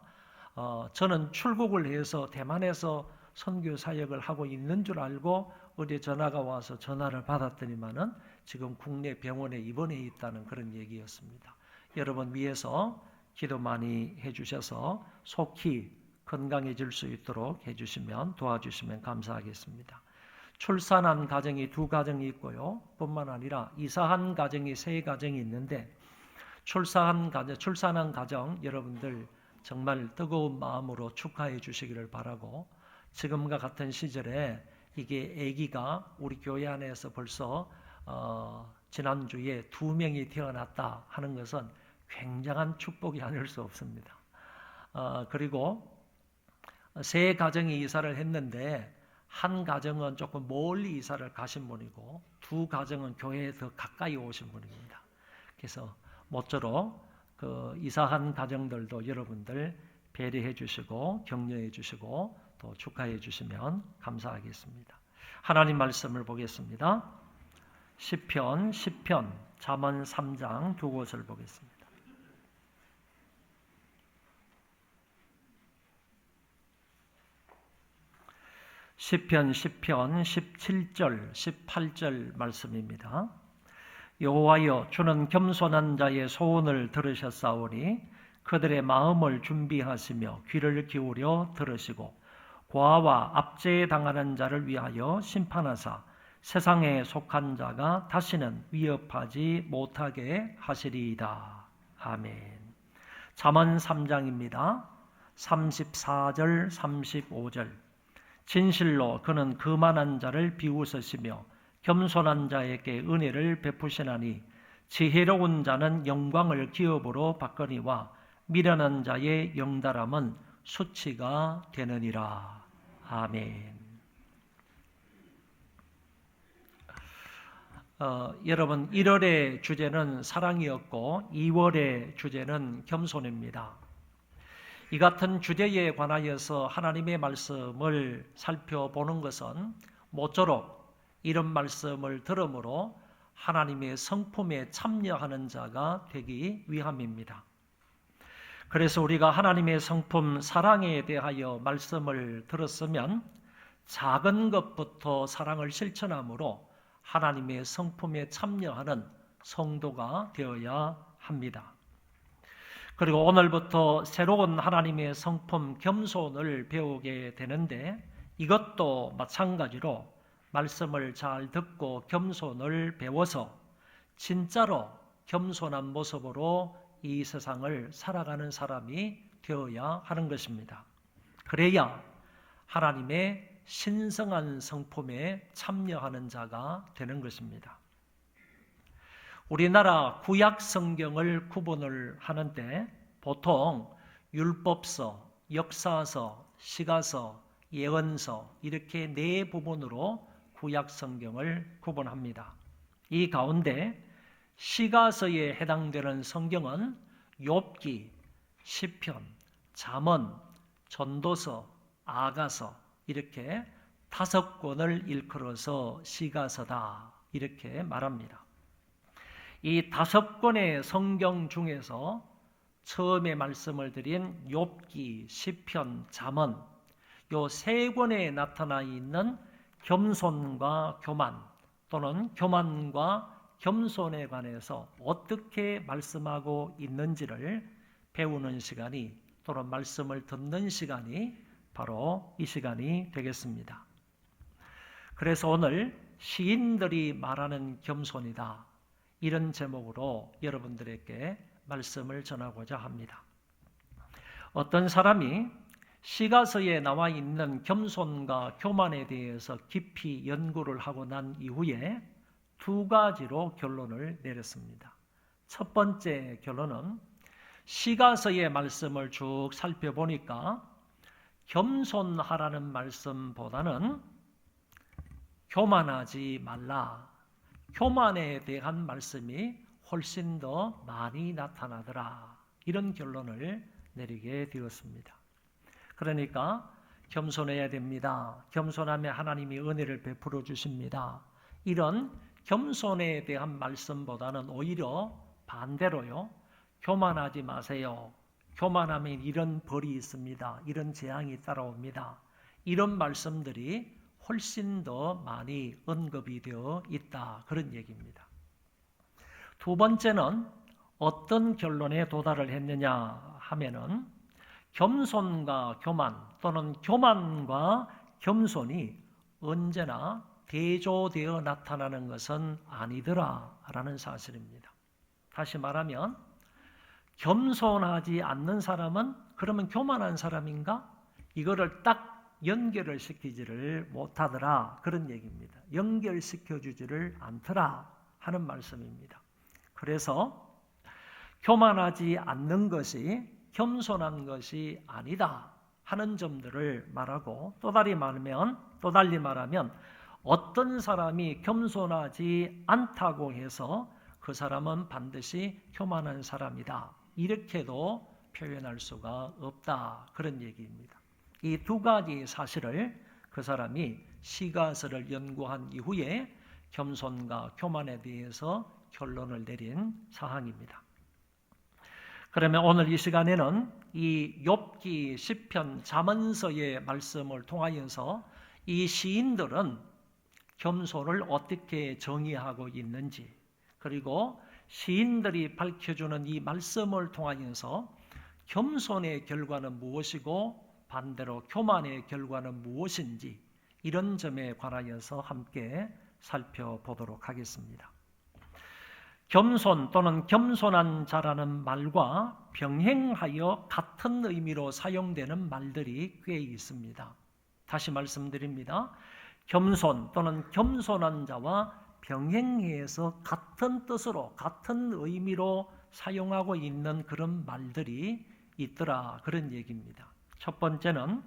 저는 출국을 해서 대만에서 선교 사역을 하고 있는 줄 알고 어제 전화가 와서 전화를 받았더니만은 지금 국내 병원에 입원해 있다는 그런 얘기였습니다. 여러분 위해서 기도 많이 해주셔서 속히 건강해질 수 있도록 해주시면 도와주시면 감사하겠습니다. 출산한 가정이 2가정이 있고요. 뿐만 아니라 이사한 가정이 3가정이 있는데 출산한 가정 여러분들 정말 뜨거운 마음으로 축하해 주시기를 바라고 지금과 같은 시절에 이게 아기가 우리 교회 안에서 벌써 지난주에 2명이 태어났다 하는 것은 굉장한 축복이 아닐 수 없습니다. 그리고 3가정이 이사를 했는데 한 가정은 조금 멀리 이사를 가신 분이고 2가정은 교회에 더 가까이 오신 분입니다. 그래서 모쪼록 그 이사한 가정들도 여러분들 배려해 주시고 격려해 주시고 또 축하해 주시면 감사하겠습니다. 하나님 말씀을 보겠습니다. 시편 10편, 잠언 3장 두 곳을 보겠습니다. 시편 10편 17절, 18절 말씀입니다. 여호와여, 주는 겸손한 자의 소원을 들으셨사오니 그들의 마음을 준비하시며 귀를 기울여 들으시고 고아와 압제에 당하는 자를 위하여 심판하사 세상에 속한 자가 다시는 위협하지 못하게 하시리이다. 아멘. 잠언 3장입니다. 34절, 35절. 진실로 그는 거만한 자를 비웃으시며 겸손한 자에게 은혜를 베푸시나니 지혜로운 자는 영광을 기업으로 받거니와 미련한 자의 영달함은 수치가 되느니라. 아멘. 여러분, 1월의 주제는 사랑이었고 2월의 주제는 겸손입니다. 이 같은 주제에 관하여서 하나님의 말씀을 살펴보는 것은 모쪼록 이런 말씀을 들음으로 하나님의 성품에 참여하는 자가 되기 위함입니다. 그래서 우리가 하나님의 성품 사랑에 대하여 말씀을 들었으면 작은 것부터 사랑을 실천함으로 하나님의 성품에 참여하는 성도가 되어야 합니다. 그리고 오늘부터 새로운 하나님의 성품 겸손을 배우게 되는데 이것도 마찬가지로 말씀을 잘 듣고 겸손을 배워서 진짜로 겸손한 모습으로 이 세상을 살아가는 사람이 되어야 하는 것입니다. 그래야 하나님의 신성한 성품에 참여하는 자가 되는 것입니다. 우리나라 구약 성경을 구분을 하는데 보통 율법서, 역사서, 시가서, 예언서 이렇게 네 부분으로 구약 성경을 구분합니다. 이 가운데 시가서에 해당되는 성경은 욥기, 시편, 잠언, 전도서, 아가서 이렇게 5권을 일컬어서 시가서다 이렇게 말합니다. 이 5권의 성경 중에서 처음에 말씀을 드린 욥기, 시편, 잠언 요 3권에 나타나 있는 겸손과 교만 또는 교만과 겸손에 관해서 어떻게 말씀하고 있는지를 배우는 시간이 또는 말씀을 듣는 시간이 바로 이 시간이 되겠습니다. 그래서 오늘 시인들이 말하는 겸손이다 이런 제목으로 여러분들에게 말씀을 전하고자 합니다. 어떤 사람이 시가서에 나와 있는 겸손과 교만에 대해서 깊이 연구를 하고 난 이후에 2가지로 결론을 내렸습니다. 첫 번째 결론은 시가서의 말씀을 쭉 살펴보니까 겸손하라는 말씀보다는 교만하지 말라, 교만에 대한 말씀이 훨씬 더 많이 나타나더라 이런 결론을 내리게 되었습니다. 그러니까 겸손해야 됩니다. 겸손하면 하나님이 은혜를 베풀어 주십니다. 이런 겸손에 대한 말씀보다는 오히려 반대로요. 교만하지 마세요. 교만하면 이런 벌이 있습니다. 이런 재앙이 따라옵니다. 이런 말씀들이 훨씬 더 많이 언급이 되어 있다. 그런 얘기입니다. 두 번째는 어떤 결론에 도달을 했느냐 하면은 겸손과 교만 또는 교만과 겸손이 언제나 대조되어 나타나는 것은 아니더라라는 사실입니다. 다시 말하면 겸손하지 않는 사람은 그러면 교만한 사람인가? 이거를 딱 연결을 시키지를 못하더라 그런 얘기입니다. 연결시켜주지를 않더라 하는 말씀입니다. 그래서 교만하지 않는 것이 겸손한 것이 아니다 하는 점들을 말하고 또 달리 말하면 어떤 사람이 겸손하지 않다고 해서 그 사람은 반드시 교만한 사람이다 이렇게도 표현할 수가 없다. 그런 얘기입니다. 이 두 가지 사실을 그 사람이 시가서를 연구한 이후에 겸손과 교만에 대해서 결론을 내린 사항입니다. 그러면 오늘 이 시간에는 이 욥기, 시편, 잠언서의 말씀을 통하여서 이 시인들은 겸손을 어떻게 정의하고 있는지, 그리고 시인들이 밝혀주는 이 말씀을 통하여서 겸손의 결과는 무엇이고 반대로 교만의 결과는 무엇인지, 이런 점에 관하여서 함께 살펴보도록 하겠습니다. 겸손 또는 겸손한 자라는 말과 병행하여 같은 의미로 사용되는 말들이 꽤 있습니다. 다시 말씀드립니다. 겸손 또는 겸손한 자와 병행해서 같은 뜻으로 같은 의미로 사용하고 있는 그런 말들이 있더라, 그런 얘기입니다. 첫 번째는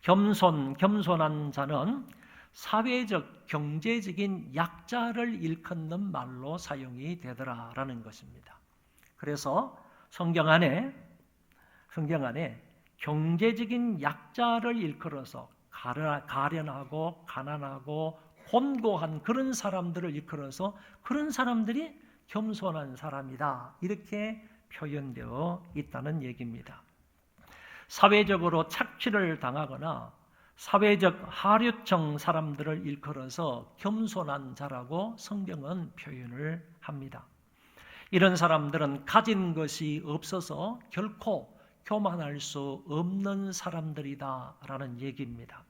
겸손한 자는 사회적, 경제적인 약자를 일컫는 말로 사용이 되더라라는 것입니다. 그래서 성경 안에 경제적인 약자를 일컬어서 가련하고 가난하고 곤고한 그런 사람들을 일컬어서 그런 사람들이 겸손한 사람이다, 이렇게 표현되어 있다는 얘기입니다. 사회적으로 착취를 당하거나 사회적 하류층 사람들을 일컬어서 겸손한 자라고 성경은 표현을 합니다. 이런 사람들은 가진 것이 없어서 결코 교만할 수 없는 사람들이다라는 얘기입니다.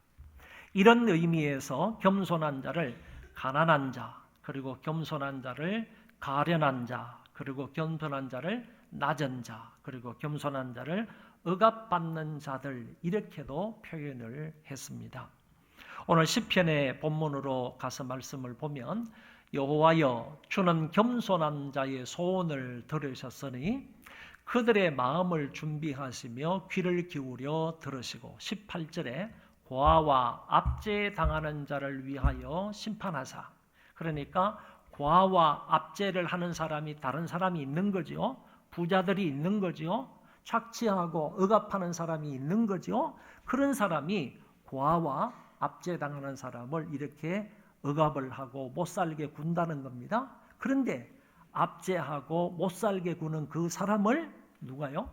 이런 의미에서 겸손한 자를 가난한 자, 그리고 겸손한 자를 가련한 자, 그리고 겸손한 자를 낮은 자, 그리고 겸손한 자를 억압받는 자들, 이렇게도 표현을 했습니다. 오늘 시편의 본문으로 가서 말씀을 보면 여호와여 주는 겸손한 자의 소원을 들으셨으니 그들의 마음을 준비하시며 귀를 기울여 들으시고 18절에 고아와 압제당하는 자를 위하여 심판하사, 그러니까 고아와 압제를 하는 사람이 다른 사람이 있는 거죠. 부자들이 있는 거죠. 착취하고 억압하는 사람이 있는 거죠. 그런 사람이 고아와 압제당하는 사람을 이렇게 억압을 하고 못 살게 군다는 겁니다. 그런데 압제하고 못 살게 구는 그 사람을 누가요?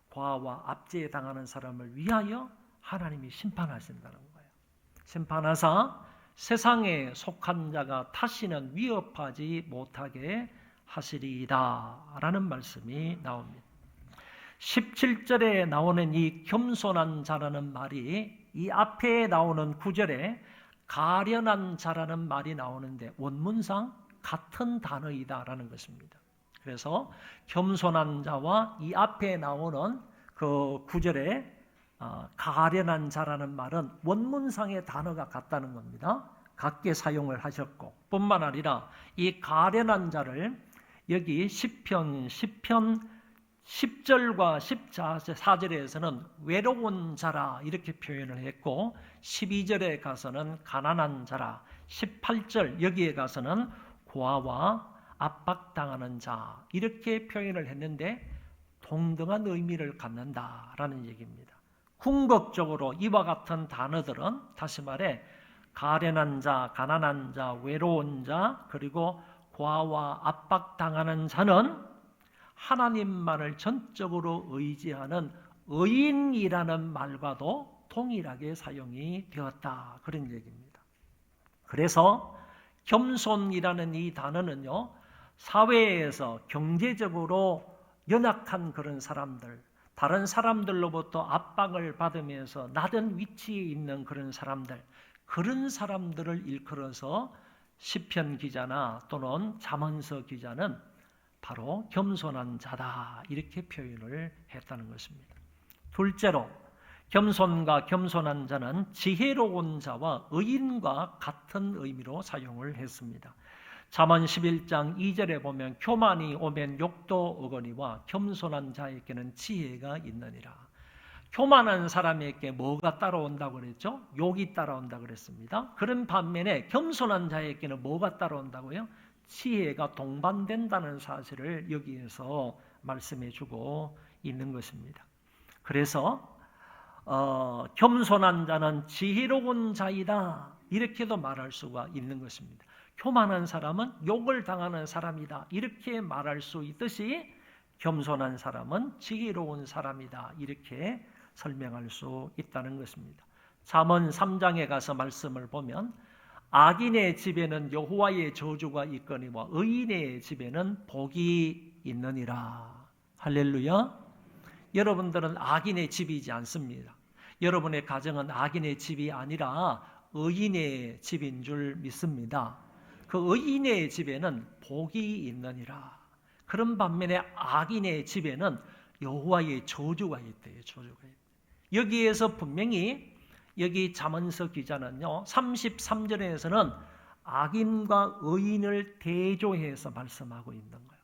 고아와 압제당하는 사람을 위하여 하나님이 심판하신다는 거예요. 심판하사 세상에 속한 자가 다시는 위협하지 못하게 하시리이다 라는 말씀이 나옵니다. 17절에 나오는 이 겸손한 자라는 말이 이 앞에 나오는 9절에 가련한 자라는 말이 나오는데 원문상 같은 단어이다라는 것입니다. 그래서 겸손한 자와 이 앞에 나오는 그 9절에 가련한 자라는 말은 원문상의 단어가 같다는 겁니다. 같게 사용을 하셨고, 뿐만 아니라 이 가련한 자를 여기 시편 10절과 14절에서는 외로운 자라 이렇게 표현을 했고, 12절에 가서는 가난한 자라, 18절 여기에 가서는 고아와 압박당하는 자 이렇게 표현을 했는데 동등한 의미를 갖는다라는 얘기입니다. 궁극적으로 이와 같은 단어들은 다시 말해 가련한 자, 가난한 자, 외로운 자, 그리고 고아와 압박당하는 자는 하나님만을 전적으로 의지하는 의인이라는 말과도 동일하게 사용이 되었다, 그런 얘기입니다. 그래서 겸손이라는 이 단어는요, 사회에서 경제적으로 연약한 그런 사람들, 다른 사람들로부터 압박을 받으면서 낮은 위치에 있는 그런 사람들, 그런 사람들을 일컬어서 시편 기자나 또는 잠언서 기자는 바로 겸손한 자다 이렇게 표현을 했다는 것입니다. 둘째로 겸손과 겸손한 자는 지혜로운 자와 의인과 같은 의미로 사용을 했습니다. 잠언 11장 2절에 보면 교만이 오면 욕도 오거니와 겸손한 자에게는 지혜가 있느니라. 교만한 사람에게 뭐가 따라온다고 그랬죠? 욕이 따라온다고 그랬습니다. 그런 반면에 겸손한 자에게는 뭐가 따라온다고요? 지혜가 동반된다는 사실을 여기에서 말씀해 주고 있는 것입니다. 그래서 겸손한 자는 지혜로운 자이다 이렇게도 말할 수가 있는 것입니다. 교만한 사람은 욕을 당하는 사람이다 이렇게 말할 수 있듯이 겸손한 사람은 지혜로운 사람이다 이렇게 설명할 수 있다는 것입니다. 잠언 3장에 가서 말씀을 보면 악인의 집에는 여호와의 저주가 있거니와 의인의 집에는 복이 있느니라. 할렐루야. 여러분들은 악인의 집이지 않습니다. 여러분의 가정은 악인의 집이 아니라 의인의 집인 줄 믿습니다. 그 의인의 집에는 복이 있느니라. 그런 반면에 악인의 집에는 여호와의 저주가 있대요. 저주가 있대요. 여기에서 분명히 여기 잠언서 기자는요 33절에서는 악인과 의인을 대조해서 말씀하고 있는 거예요.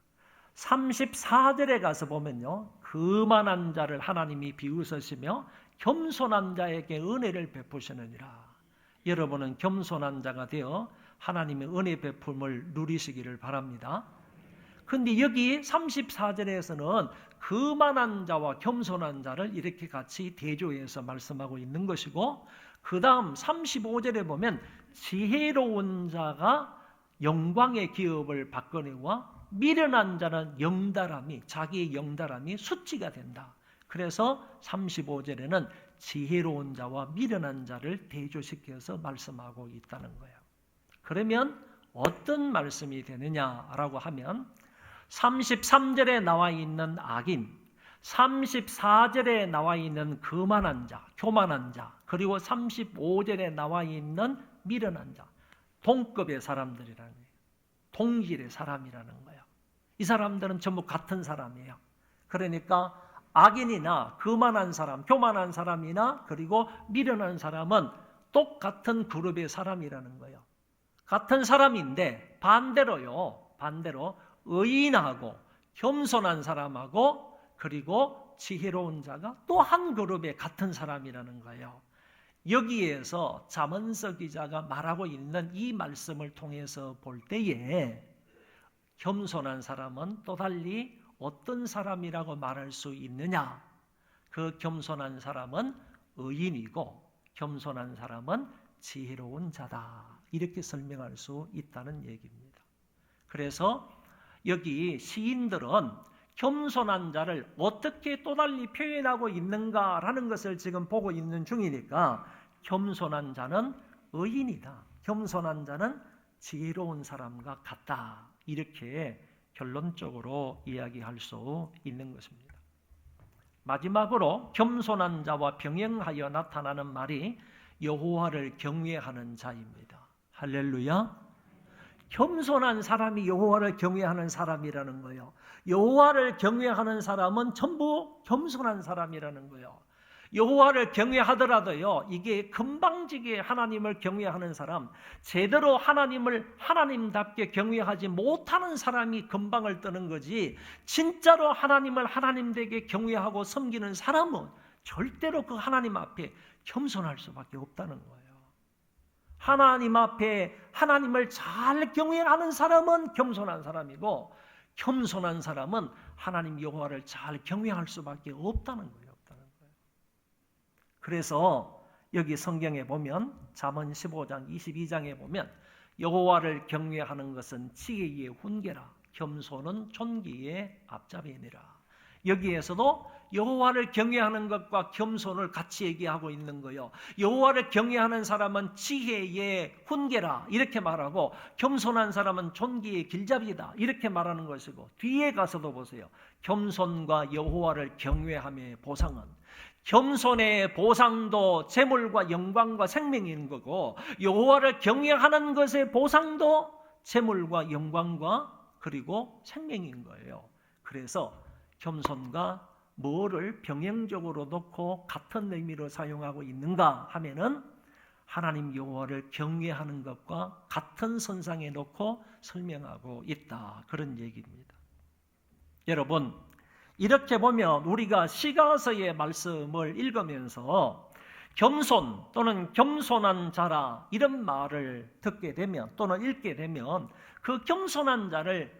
34절에 가서 보면요 거만한 자를 하나님이 비웃으시며 겸손한 자에게 은혜를 베푸시느니라. 여러분은 겸손한 자가 되어 하나님의 은혜 베품을 누리시기를 바랍니다. 근데 여기 34절에서는 거만한 자와 겸손한 자를 이렇게 같이 대조해서 말씀하고 있는 것이고, 그 다음 35절에 보면 지혜로운 자가 영광의 기업을 받거니와 미련한 자는 영달함이, 자기의 영달함이 수치가 된다. 그래서 35절에는 지혜로운 자와 미련한 자를 대조시켜서 말씀하고 있다는 거예요. 그러면 어떤 말씀이 되느냐라고 하면 33절에 나와 있는 악인, 34절에 나와 있는 거만한 자, 교만한 자, 그리고 35절에 나와 있는 미련한 자, 동급의 사람들이라는 거예요. 동질의 사람이라는 거예요. 이 사람들은 전부 같은 사람이에요. 그러니까 악인이나 거만한 사람, 교만한 사람이나 그리고 미련한 사람은 똑같은 그룹의 사람이라는 거예요. 같은 사람인데 반대로 의인하고 겸손한 사람하고 그리고 지혜로운 자가 또 한 그룹의 같은 사람이라는 거예요. 여기에서 잠언서 기자가 말하고 있는 이 말씀을 통해서 볼 때에 겸손한 사람은 또 달리 어떤 사람이라고 말할 수 있느냐? 그 겸손한 사람은 의인이고 겸손한 사람은 지혜로운 자다. 이렇게 설명할 수 있다는 얘기입니다. 그래서 여기 시인들은 겸손한 자를 어떻게 또 달리 표현하고 있는가라는 것을 지금 보고 있는 중이니까 겸손한 자는 의인이다. 겸손한 자는 지혜로운 사람과 같다. 이렇게 결론적으로 이야기할 수 있는 것입니다. 마지막으로 겸손한 자와 병행하여 나타나는 말이 여호와를 경외하는 자입니다. 할렐루야. 겸손한 사람이 여호와를 경외하는 사람이라는 거예요. 여호와를 경외하는 사람은 전부 겸손한 사람이라는 거예요. 여호와를 경외하더라도요, 이게 금방지게 하나님을 경외하는 사람, 제대로 하나님을 하나님답게 경외하지 못하는 사람이 금방을 뜨는 거지, 진짜로 하나님을 하나님되게 경외하고 섬기는 사람은 절대로 그 하나님 앞에 겸손할 수밖에 없다는 거예요. 하나님 앞에 하나님을 잘 경외하는 사람은 겸손한 사람이고, 겸손한 사람은 하나님 여호와를 잘 경외할 수밖에 없다는 거예요. 그래서 여기 성경에 보면 잠언 15장 22장에 보면 여호와를 경외하는 것은 지혜의 훈계라, 겸손은 존귀의 앞잡이니라. 여기에서도 여호와를 경외하는 것과 겸손을 같이 얘기하고 있는 거예요. 여호와를 경외하는 사람은 지혜의 훈계라 이렇게 말하고, 겸손한 사람은 존귀의 길잡이다 이렇게 말하는 것이고, 뒤에 가서도 보세요. 겸손과 여호와를 경외함의 보상은, 겸손의 보상도 재물과 영광과 생명인 거고, 여호와를 경외하는 것의 보상도 재물과 영광과 그리고 생명인 거예요. 그래서 겸손과 뭐를 병행적으로 놓고 같은 의미로 사용하고 있는가 하면은 하나님 여호와를 경외하는 것과 같은 선상에 놓고 설명하고 있다, 그런 얘기입니다. 여러분, 이렇게 보면 우리가 시가서의 말씀을 읽으면서 겸손 또는 겸손한 자라 이런 말을 듣게 되면 또는 읽게 되면 그 겸손한 자를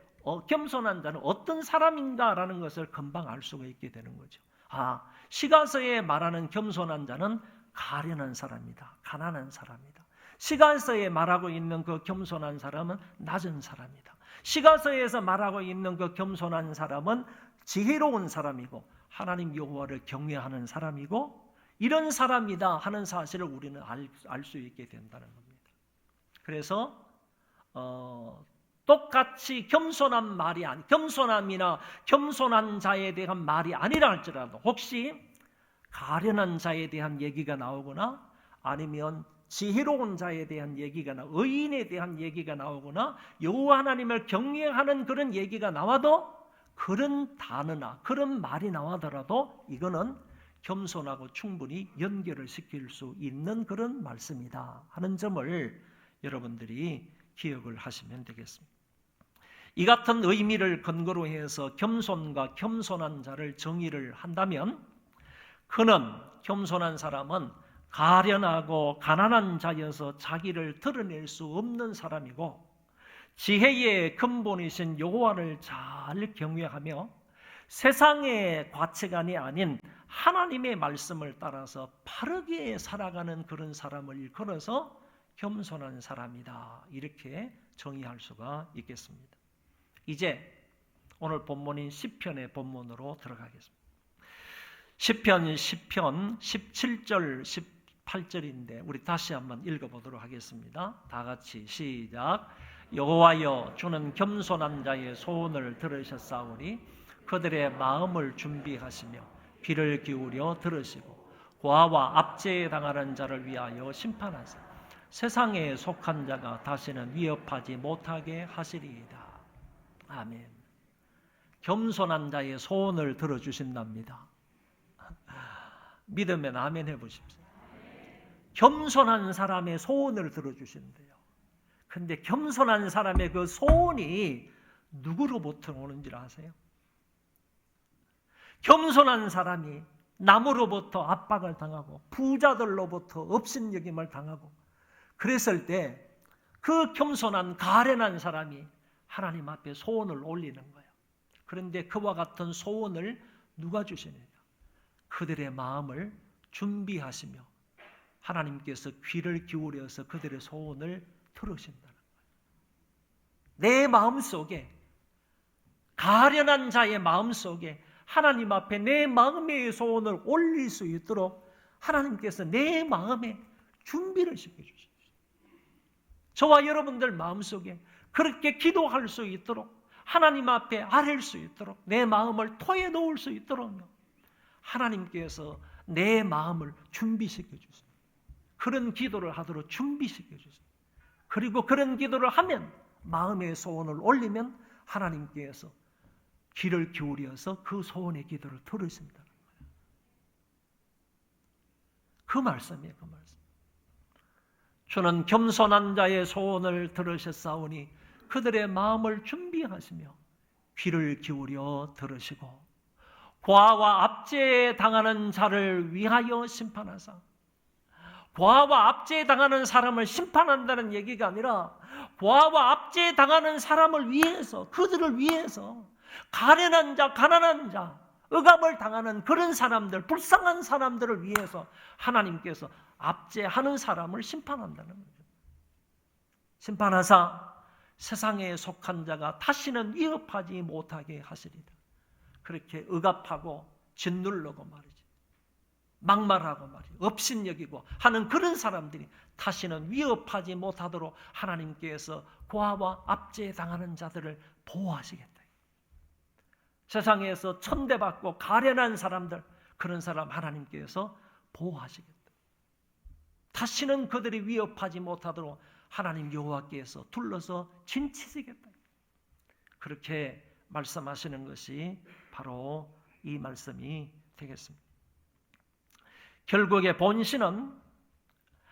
겸손한 자는 어떤 사람인가라는 것을 금방 알 수가 있게 되는 거죠. 시가서에 말하는 겸손한 자는 가련한 사람이다. 가난한 사람이다. 시가서에 말하고 있는 그 겸손한 사람은 낮은 사람이다. 시가서에서 말하고 있는 그 겸손한 사람은 지혜로운 사람이고 하나님 여호와를 경외하는 사람이고 이런 사람이다 하는 사실을 우리는 알 수 있게 된다는 겁니다. 그래서 똑같이 겸손함이나 겸손한 자에 대한 말이 아니라 할지라도 혹시 가련한 자에 대한 얘기가 나오거나 아니면 지혜로운 자에 대한 얘기가 의인에 대한 얘기가 나오거나 여호와 하나님을 경외하는 그런 얘기가 나와도 그런 단어나 그런 말이 나오더라도 이거는 겸손하고 충분히 연결을 시킬 수 있는 그런 말씀이다 하는 점을 여러분들이 기억을 하시면 되겠습니다. 이 같은 의미를 근거로 해서 겸손과 겸손한 자를 정의를 한다면 그는 겸손한 사람은 가련하고 가난한 자여서 자기를 드러낼 수 없는 사람이고 지혜의 근본이신 여호와를 잘 경외하며 세상의 가치관이 아닌 하나님의 말씀을 따라서 바르게 살아가는 그런 사람을 일컬어서 겸손한 사람이다. 이렇게 정의할 수가 있겠습니다. 이제 오늘 본문인 시편의 본문으로 들어가겠습니다. 시편 17절 18절인데 우리 다시 한번 읽어보도록 하겠습니다. 다 같이 시작. 여호와여 주는 겸손한 자의 소원을 들으셨사오니 그들의 마음을 준비하시며 귀를 기울여 들으시고 고아와 압제에 당하는 자를 위하여 심판하사 세상에 속한 자가 다시는 위협하지 못하게 하시리이다. 아멘. 겸손한 자의 소원을 들어주신답니다. 믿으면 아멘 해보십시오. 겸손한 사람의 소원을 들어주신대요. 근데 겸손한 사람의 그 소원이 누구로부터 오는지 아세요? 겸손한 사람이 남으로부터 압박을 당하고 부자들로부터 업신여김을 당하고 그랬을 때 그 겸손한 가련한 사람이 하나님 앞에 소원을 올리는 거예요. 그런데 그와 같은 소원을 누가 주시느냐? 그들의 마음을 준비하시며 하나님께서 귀를 기울여서 그들의 소원을 들으신다는 거예요. 내 마음속에 가련한 자의 마음속에 하나님 앞에 내 마음의 소원을 올릴 수 있도록 하나님께서 내 마음에 준비를 시켜주십니다. 저와 여러분들 마음속에 그렇게 기도할 수 있도록 하나님 앞에 아뢰 수 있도록 내 마음을 토해 놓을 수 있도록 하나님께서 내 마음을 준비시켜 주세요. 그런 기도를 하도록 준비시켜 주세요. 그리고 그런 기도를 하면 마음의 소원을 올리면 하나님께서 귀를 기울여서 그 소원의 기도를 들으신다는 거예요. 그 말씀이에요. 그 말씀. 주는 겸손한 자의 소원을 들으셨사오니 그들의 마음을 준비하시며 귀를 기울여 들으시고 고아와 압제에 당하는 자를 위하여 심판하사. 고아와 압제에 당하는 사람을 심판한다는 얘기가 아니라 고아와 압제에 당하는 사람을 위해서, 그들을 위해서 가련한 자, 가난한 자, 억압을 당하는 그런 사람들, 불쌍한 사람들을 위해서 하나님께서 압제하는 사람을 심판한다는 거죠. 심판하사 세상에 속한 자가 다시는 위협하지 못하게 하시리다. 그렇게 억압하고 짓누르고 말이지, 막말하고 말이지, 업신여기고 하는 그런 사람들이 다시는 위협하지 못하도록 하나님께서 고아와 압제에 당하는 자들을 보호하시겠다. 세상에서 천대받고 가련한 사람들, 그런 사람 하나님께서 보호하시겠다. 다시는 그들이 위협하지 못하도록 하나님 여호와께서 둘러서 진치시겠다. 그렇게 말씀하시는 것이 바로 이 말씀이 되겠습니다. 결국에 본신은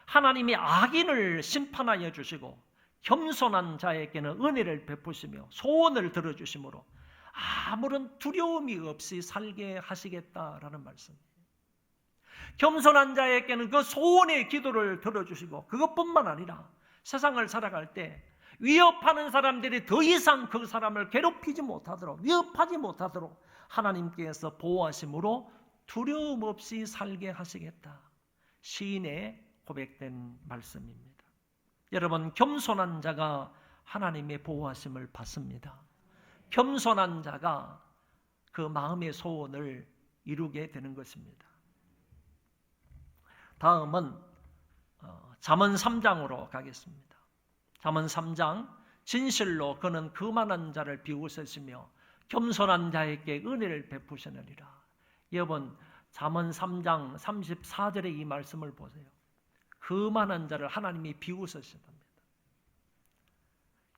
하나님이 악인을 심판하여 주시고 겸손한 자에게는 은혜를 베푸시며 소원을 들어주심으로 아무런 두려움이 없이 살게 하시겠다라는 말씀이에요. 겸손한 자에게는 그 소원의 기도를 들어주시고 그것뿐만 아니라 세상을 살아갈 때 위협하는 사람들이 더 이상 그 사람을 괴롭히지 못하도록, 위협하지 못하도록 하나님께서 보호하심으로 두려움 없이 살게 하시겠다. 시인의 고백된 말씀입니다. 여러분, 겸손한 자가 하나님의 보호하심을 받습니다. 겸손한 자가 그 마음의 소원을 이루게 되는 것입니다. 다음은 잠언 3장으로 가겠습니다. 잠언 3장, 진실로 그는 그만한 자를 비웃으시며 겸손한 자에게 은혜를 베푸시느니라. 여러분, 잠언 3장 34절의 이 말씀을 보세요. 그만한 자를 하나님이 비웃으신답니다.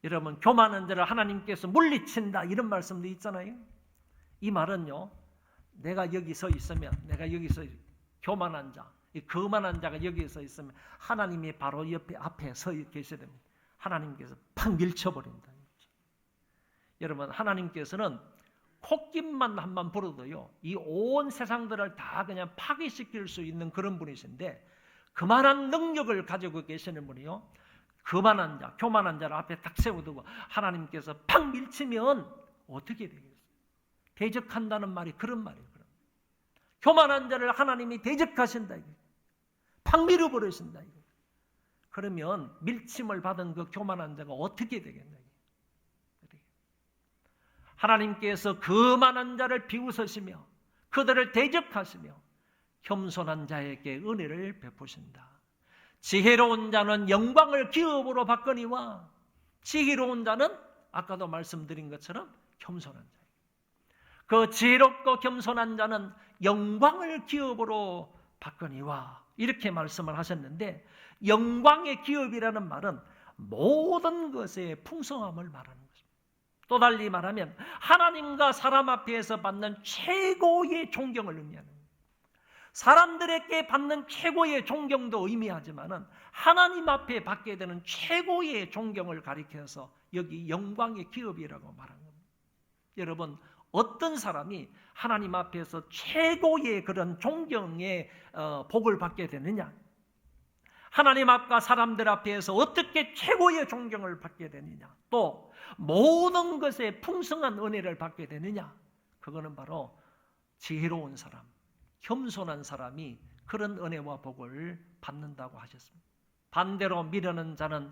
여러분, 교만한 자를 하나님께서 물리친다, 이런 말씀도 있잖아요. 이 말은요, 내가 여기 서 있으면, 내가 여기서 교만한 자, 이 거만한 자가 여기 서 있으면 하나님이 바로 옆에 앞에 서 계셔야 됩니다. 하나님께서 팍 밀쳐버린다는 거죠. 여러분, 하나님께서는 콧김만 한번 불어도요, 이 온 세상들을 다 그냥 파괴시킬 수 있는 그런 분이신데, 그만한 능력을 가지고 계시는 분이요, 거만한 자, 교만한 자를 앞에 딱 세워두고 하나님께서 팍 밀치면 어떻게 되겠어요? 대적한다는 말이 그런 말이에요. 교만한 자를 하나님이 대적하신다, 팍 밀어버리신다. 그러면 밀침을 받은 그 교만한 자가 어떻게 되겠나? 하나님께서 거만한 자를 비웃으시며 그들을 대적하시며 겸손한 자에게 은혜를 베푸신다. 지혜로운 자는 영광을 기업으로 받거니와 지혜로운 자는 아까도 말씀드린 것처럼 겸손한 자. 그 지혜롭고 겸손한 자는 영광을 기업으로 받거니와 이렇게 말씀을 하셨는데, 영광의 기업이라는 말은 모든 것의 풍성함을 말하는 것입니다. 또 달리 말하면 하나님과 사람 앞에서 받는 최고의 존경을 의미하는 거예요. 사람들에게 받는 최고의 존경도 의미하지만 하나님 앞에 받게 되는 최고의 존경을 가리켜서 여기 영광의 기업이라고 말하는 겁니다. 여러분, 어떤 사람이 하나님 앞에서 최고의 그런 존경의 복을 받게 되느냐? 하나님 앞과 사람들 앞에서 어떻게 최고의 존경을 받게 되느냐? 또 모든 것에 풍성한 은혜를 받게 되느냐? 그거는 바로 지혜로운 사람, 겸손한 사람이 그런 은혜와 복을 받는다고 하셨습니다. 반대로 미련한 자는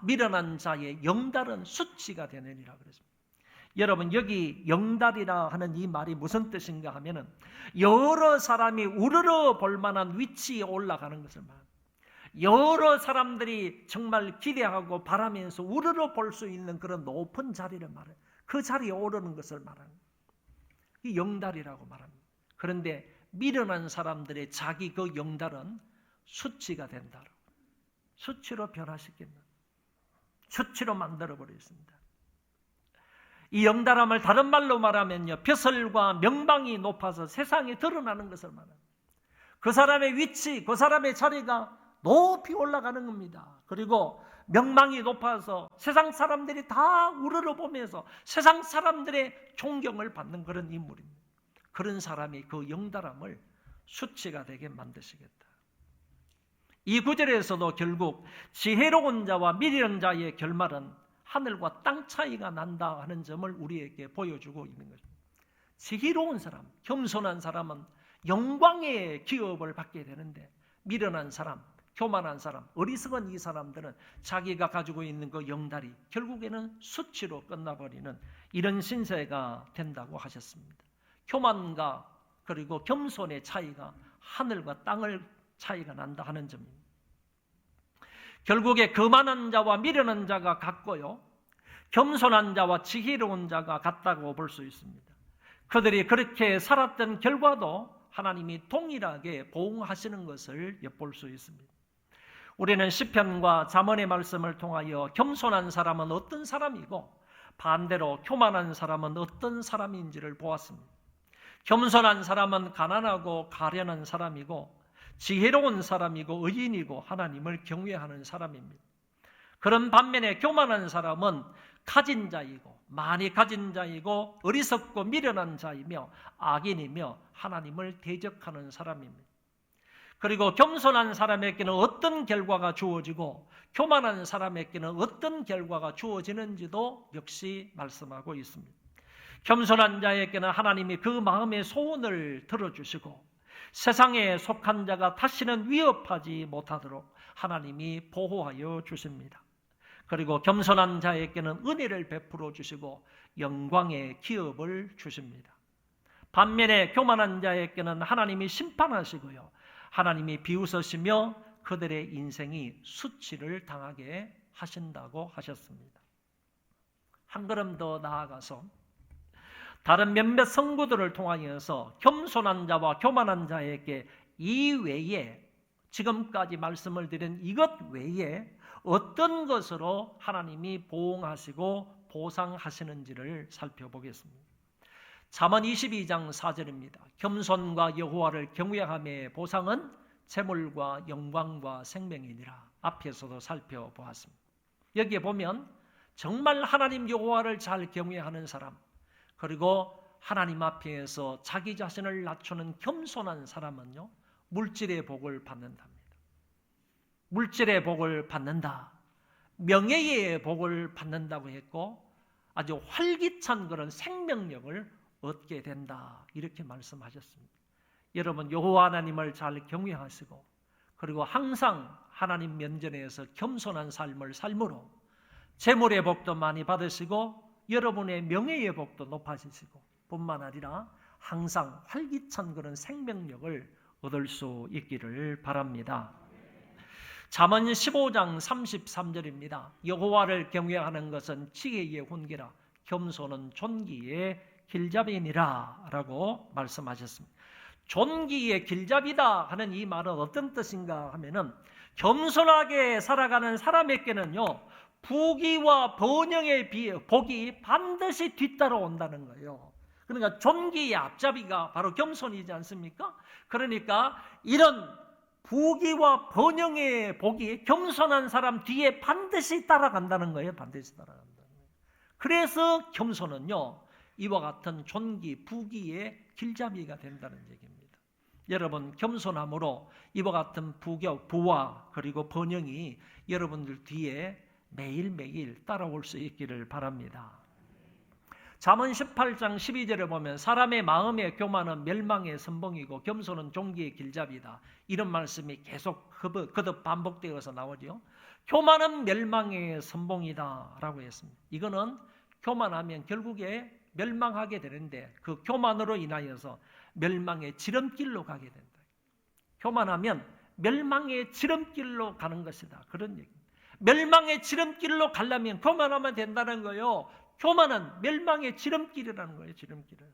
미련한 자의 영달은 수치가 되느니라 그랬습니다. 여러분, 여기 영달이라 하는 이 말이 무슨 뜻인가 하면은 여러 사람이 우러러 볼 만한 위치에 올라가는 것을 말합니다. 여러 사람들이 정말 기대하고 바라면서 우러러 볼 수 있는 그런 높은 자리를 말해요. 그 자리에 오르는 것을 말합니다. 이 영달이라고 말합니다. 그런데 미련한 사람들의 자기 그 영달은 수치가 된다. 수치로 변화시킨다. 수치로 만들어버렸습니다. 이 영달함을 다른 말로 말하면요, 벼슬과 명방이 높아서 세상에 드러나는 것을 말합니다. 그 사람의 위치, 그 사람의 자리가 높이 올라가는 겁니다. 그리고 명망이 높아서 세상 사람들이 다 우러러보면서 세상 사람들의 존경을 받는 그런 인물입니다. 그런 사람이 그 영달함을 수치가 되게 만드시겠다. 이 구절에서도 결국 지혜로운 자와 미련한 자의 결말은 하늘과 땅 차이가 난다 하는 점을 우리에게 보여주고 있는 것입니다. 지혜로운 사람, 겸손한 사람은 영광의 기업을 받게 되는데, 미련한 사람, 교만한 사람, 어리석은 이 사람들은 자기가 가지고 있는 그 영달이 결국에는 수치로 끝나버리는 이런 신세가 된다고 하셨습니다. 교만과 그리고 겸손의 차이가 하늘과 땅을 차이가 난다 하는 점입니다. 결국에 거만한 자와 미련한 자가 같고요, 겸손한 자와 지혜로운 자가 같다고 볼 수 있습니다. 그들이 그렇게 살았던 결과도 하나님이 동일하게 보응하시는 것을 엿볼 수 있습니다. 우리는 시편과 잠언의 말씀을 통하여 겸손한 사람은 어떤 사람이고 반대로 교만한 사람은 어떤 사람인지를 보았습니다. 겸손한 사람은 가난하고 가련한 사람이고 지혜로운 사람이고 의인이고 하나님을 경외하는 사람입니다. 그런 반면에 교만한 사람은 가진 자이고 많이 가진 자이고 어리석고 미련한 자이며 악인이며 하나님을 대적하는 사람입니다. 그리고 겸손한 사람에게는 어떤 결과가 주어지고 교만한 사람에게는 어떤 결과가 주어지는지도 역시 말씀하고 있습니다. 겸손한 자에게는 하나님이 그 마음의 소원을 들어주시고 세상에 속한 자가 다시는 위협하지 못하도록 하나님이 보호하여 주십니다. 그리고 겸손한 자에게는 은혜를 베풀어 주시고 영광의 기업을 주십니다. 반면에 교만한 자에게는 하나님이 심판하시고요, 하나님이 비웃으시며 그들의 인생이 수치를 당하게 하신다고 하셨습니다. 한 걸음 더 나아가서 다른 몇몇 성구들을 통하여서 겸손한 자와 교만한 자에게 이외에, 지금까지 말씀을 드린 이것 외에 어떤 것으로 하나님이 보응하시고 보상하시는지를 살펴보겠습니다. 잠언 22장 4절입니다. 겸손과 여호와를 경외함의 보상은 재물과 영광과 생명이니라. 앞에서도 살펴보았습니다. 여기에 보면 정말 하나님 여호와를 잘 경외하는 사람, 그리고 하나님 앞에서 자기 자신을 낮추는 겸손한 사람은요, 물질의 복을 받는답니다. 물질의 복을 받는다, 명예의 복을 받는다고 했고 아주 활기찬 그런 생명력을 얻게 된다, 이렇게 말씀하셨습니다. 여러분, 여호와 하나님을 잘 경외하시고 그리고 항상 하나님 면전에서 겸손한 삶을 삶으로 재물의 복도 많이 받으시고 여러분의 명예의 복도 높아지시고 뿐만 아니라 항상 활기찬 그런 생명력을 얻을 수 있기를 바랍니다. 잠언 15장 33절입니다. 여호와를 경외하는 것은 지혜의 훈계라 겸손은 존귀의 길잡이니라 라고 말씀하셨습니다. 존귀의 길잡이다 하는 이 말은 어떤 뜻인가 하면은, 겸손하게 살아가는 사람에게는요, 부귀와 번영의 복이 반드시 뒤따라온다는 거예요. 그러니까 존귀의 앞잡이가 바로 겸손이지 않습니까? 그러니까 이런 부귀와 번영의 복이 겸손한 사람 뒤에 반드시 따라간다는 거예요. 반드시 따라간다는 거예요. 그래서 겸손은요, 이와 같은 존귀, 부귀의 길잡이가 된다는 얘기입니다. 여러분, 겸손함으로 이와 같은 부와 그리고 번영이 여러분들 뒤에 매일매일 따라올 수 있기를 바랍니다. 잠언 18장 12절에 보면 사람의 마음의 교만은 멸망의 선봉이고 겸손은 존귀의 길잡이다, 이런 말씀이 계속 거듭 반복되어서 나오죠. 교만은 멸망의 선봉이다 라고 했습니다. 이거는 교만하면 결국에 멸망하게 되는데 그 교만으로 인하여서 멸망의 지름길로 가게 된다. 교만하면 멸망의 지름길로 가는 것이다, 그런 얘기입니다. 멸망의 지름길로 가려면 교만하면 된다는 거예요. 교만은 멸망의 지름길이라는 거예요. 지름길을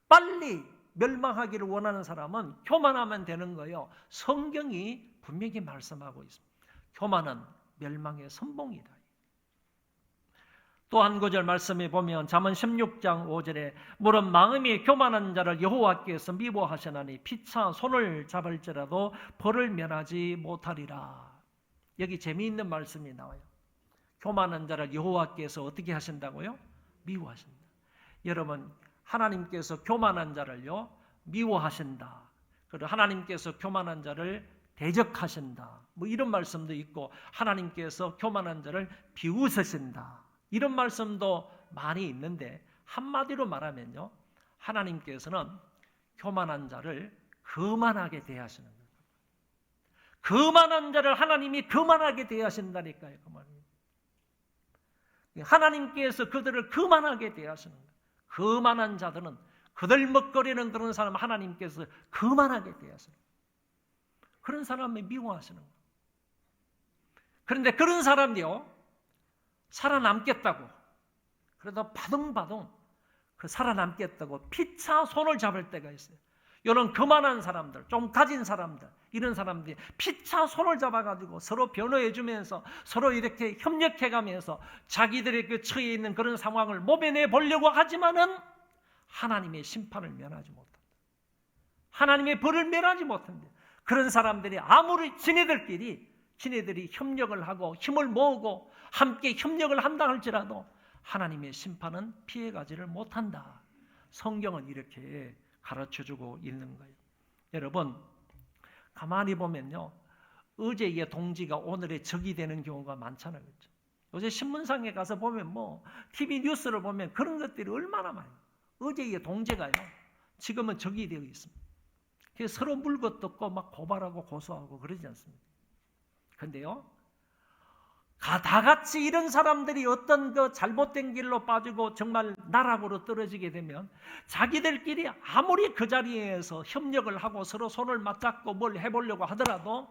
빨리 멸망하기를 원하는 사람은 교만하면 되는 거예요. 성경이 분명히 말씀하고 있습니다. 교만은 멸망의 선봉이다. 또 한 구절 말씀에 보면 잠언 16장 5절에 물은 마음이 교만한 자를 여호와께서 미워하시나니 피차 손을 잡을지라도 벌을 면하지 못하리라. 여기 재미있는 말씀이 나와요. 교만한 자를 여호와께서 어떻게 하신다고요? 미워하신다. 여러분, 하나님께서 교만한 자를요, 미워하신다. 그리고 하나님께서 교만한 자를 대적하신다, 뭐 이런 말씀도 있고 하나님께서 교만한 자를 비웃으신다, 이런 말씀도 많이 있는데 한마디로 말하면요, 하나님께서는 교만한 자를 거만하게 대하시는 거예요. 거만한 자를 하나님이 거만하게 대하신다니까요. 하나님께서 그들을 거만하게 대하시는 거예요. 거만한 자들은, 거들먹거리는 그런 사람 하나님께서 거만하게 대하시는 거예요. 그런 사람을 미워하시는 거예요. 그런데 그런 사람이요, 살아남겠다고, 그래도 바둥바둥 그 살아남겠다고 피차 손을 잡을 때가 있어요. 이런 거만한 사람들, 좀 가진 사람들, 이런 사람들이 피차 손을 잡아가지고 서로 변호해주면서 서로 이렇게 협력해가면서 자기들의 그 처해 있는 그런 상황을 모면해 보려고 하지만은 하나님의 심판을 면하지 못한다. 하나님의 벌을 면하지 못한다. 그런 사람들이 아무리 지네들이 협력을 하고 힘을 모으고 함께 협력을 한다 할지라도 하나님의 심판은 피해가지를 못한다. 성경은 이렇게 가르쳐주고 있는 거예요. 여러분, 가만히 보면요, 어제의 동지가 오늘의 적이 되는 경우가 많잖아요. 그렇죠? 요새 신문상에 가서 보면 TV 뉴스를 보면 그런 것들이 얼마나 많아요. 어제의 동지가요, 지금은 적이 되어 있습니다. 그래서 서로 물고 뜯고 막 고발하고 고소하고 그러지 않습니까? 근데요, 다 같이 이런 사람들이 어떤 그 잘못된 길로 빠지고 정말 나락으로 떨어지게 되면 자기들끼리 아무리 그 자리에서 협력을 하고 서로 손을 맞잡고 뭘 해보려고 하더라도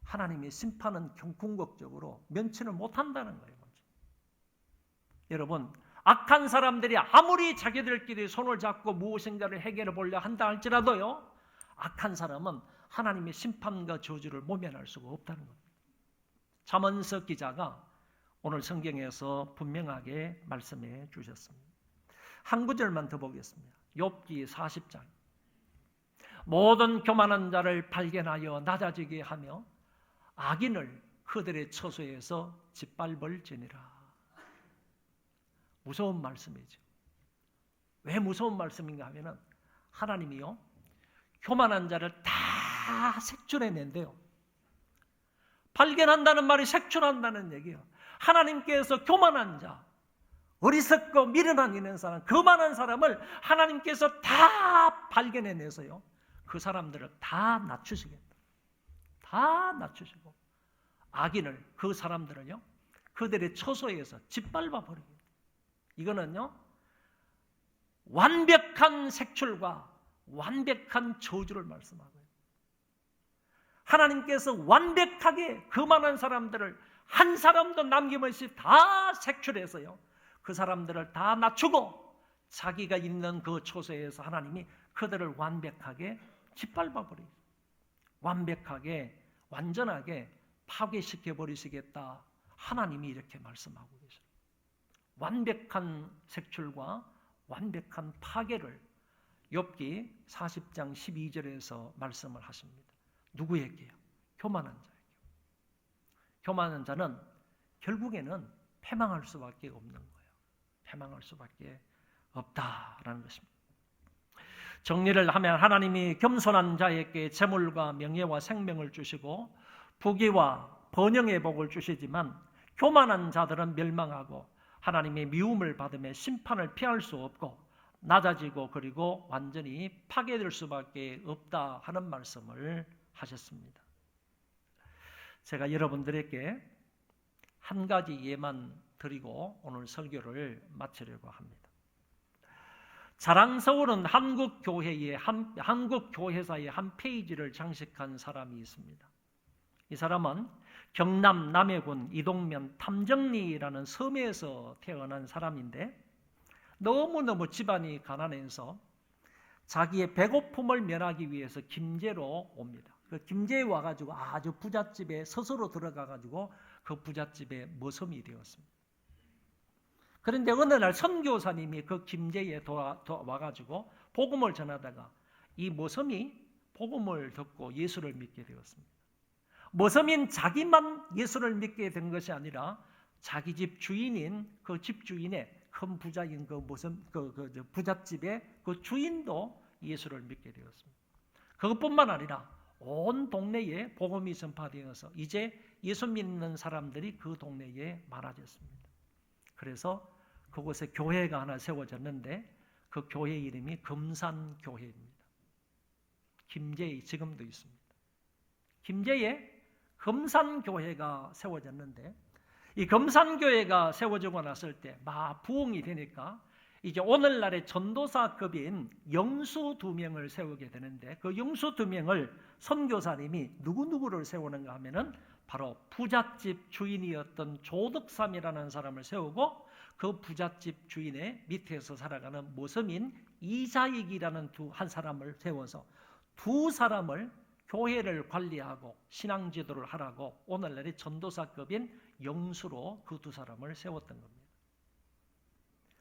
하나님의 심판은 궁극적으로 면치를 못한다는 거예요. 여러분, 악한 사람들이 아무리 자기들끼리 손을 잡고 무엇인가를 해결해 보려 한다 할지라도요, 악한 사람은 하나님의 심판과 저주를 모면할 수가 없다는 겁니다. 잠언서 기자가 오늘 성경에서 분명하게 말씀해 주셨습니다. 한 구절만 더 보겠습니다. 욥기 40장. 모든 교만한 자를 발견하여 낮아지게 하며 악인을 그들의 처소에서 짓밟을지니라. 무서운 말씀이죠. 왜 무서운 말씀인가 하면은 하나님이요, 교만한 자를 다 색출해낸대요. 발견한다는 말이 색출한다는 얘기예요. 하나님께서 교만한 자, 어리석고 미련한 있는 사람, 거만한 사람을 하나님께서 다 발견해내서요, 그 사람들을 다 낮추시겠다. 다 낮추시고 악인을, 그 사람들을요, 그들의 처소에서 짓밟아 버리겠다. 이거는요, 완벽한 색출과 완벽한 저주를 말씀하고요. 하나님께서 완벽하게 그만한 사람들을 한 사람도 남김없이 다 색출해서요, 그 사람들을 다 낮추고 자기가 있는 그 처소에서 하나님이 그들을 완벽하게 짓밟아 버리고 완벽하게 완전하게 파괴시켜 버리시겠다. 하나님이 이렇게 말씀하고 계십니다. 완벽한 색출과 완벽한 파괴를 욥기 40장 12절에서 말씀을 하십니다. 누구에게요? 교만한 자에게요. 교만한 자는 결국에는 패망할 수밖에 없는 거예요. 패망할 수밖에 없다라는 것입니다. 정리를 하면 하나님이 겸손한 자에게 재물과 명예와 생명을 주시고 부귀와 번영의 복을 주시지만 교만한 자들은 멸망하고 하나님의 미움을 받으며 심판을 피할 수 없고 낮아지고 그리고 완전히 파괴될 수밖에 없다 하는 말씀을 하셨습니다. 제가 여러분들에게 한 가지 예만 드리고 오늘 설교를 마치려고 합니다. 자랑스러운 한국 교회사의 한 페이지를 장식한 사람이 있습니다. 이 사람은 경남 남해군 이동면 탐정리라는 섬에서 태어난 사람인데 너무너무 집안이 가난해서 자기의 배고픔을 면하기 위해서 김제로 옵니다. 그 김제에 와가지고 아주 부잣집에 스스로 들어가가지고 그 부잣집에 머슴이 되었습니다. 그런데 어느 날 선교사님이 그 김제에 와가지고 복음을 전하다가 이 머슴이 복음을 듣고 예수를 믿게 되었습니다. 머슴인 자기만 예수를 믿게 된 것이 아니라 자기 집 주인인 그 집주인의 큰 부자인 그 부잣집의 그 주인도 예수를 믿게 되었습니다. 그것뿐만 아니라 온 동네에 복음이 전파되어서 이제 예수 믿는 사람들이 그 동네에 많아졌습니다. 그래서 그곳에 교회가 하나 세워졌는데 그 교회 이름이 금산교회입니다. 김제에 지금도 있습니다. 김제에 금산교회가 세워졌는데 이 금산교회가 세워지고 났을 때 막 부흥이 되니까 이제 오늘날의 전도사급인 영수 2명을 세우게 되는데 그 영수 2명을 선교사님이 누구누구를 세우는가 하면은 바로 부잣집 주인이었던 조덕삼이라는 사람을 세우고 그 부잣집 주인의 밑에서 살아가는 모섬인 이자익이라는 한 사람을 세워서 두 사람을 교회를 관리하고 신앙 지도를 하라고 오늘날의 전도사급인 영수로 그 두 사람을 세웠던 겁니다.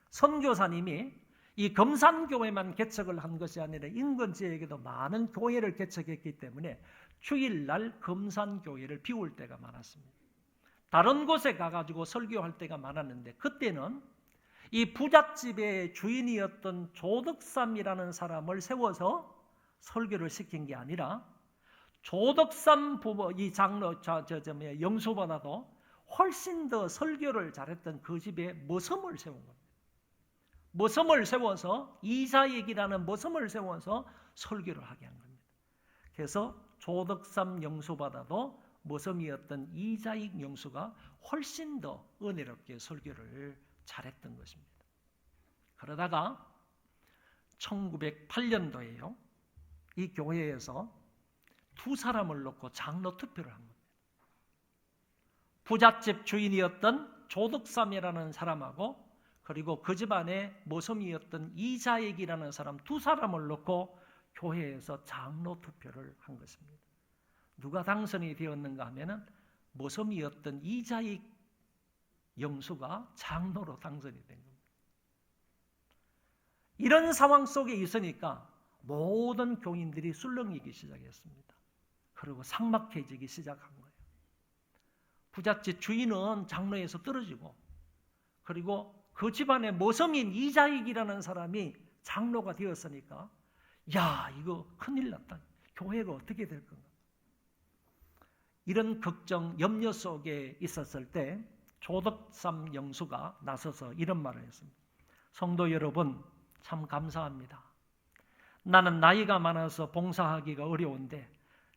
선교사님이 이 금산교회만 개척을 한 것이 아니라 인근 지역에도 많은 교회를 개척했기 때문에 주일날 금산교회를 비울 때가 많았습니다. 다른 곳에 가가지고 설교할 때가 많았는데 그때는 이 부잣집의 주인이었던 조덕삼이라는 사람을 세워서 설교를 시킨 게 아니라 조덕삼 부모 이 장로 영수보다도 훨씬 더 설교를 잘했던 그 집에 머슴을 세운 겁니다. 머슴을 세워서 이사익이라는 머슴을 세워서 설교를 하게 한 겁니다. 그래서 조덕삼 영수보다도 머슴이었던 이자익 영수가 훨씬 더 은혜롭게 설교를 잘했던 것입니다. 그러다가 1908년도에요. 이 교회에서 두 사람을 놓고 장로 투표를 한 겁니다. 부잣집 주인이었던 조덕삼이라는 사람하고 그리고 그 집안의 모섬이었던 이자익이라는 사람 두 사람을 놓고 교회에서 장로 투표를 한 것입니다. 누가 당선이 되었는가 하면은 모섬이었던 이자익 영수가 장로로 당선이 된 겁니다. 이런 상황 속에 있으니까 모든 교인들이 술렁이기 시작했습니다. 그리고 삭막해지기 시작한 거예요. 부잣집 주인은 장로에서 떨어지고 그리고 그 집안의 모섬인 이자익이라는 사람이 장로가 되었으니까 야 이거 큰일 났다. 교회가 어떻게 될 건가. 이런 걱정, 염려 속에 있었을 때 조덕삼 영수가 나서서 이런 말을 했습니다. 성도 여러분 참 감사합니다. 나는 나이가 많아서 봉사하기가 어려운데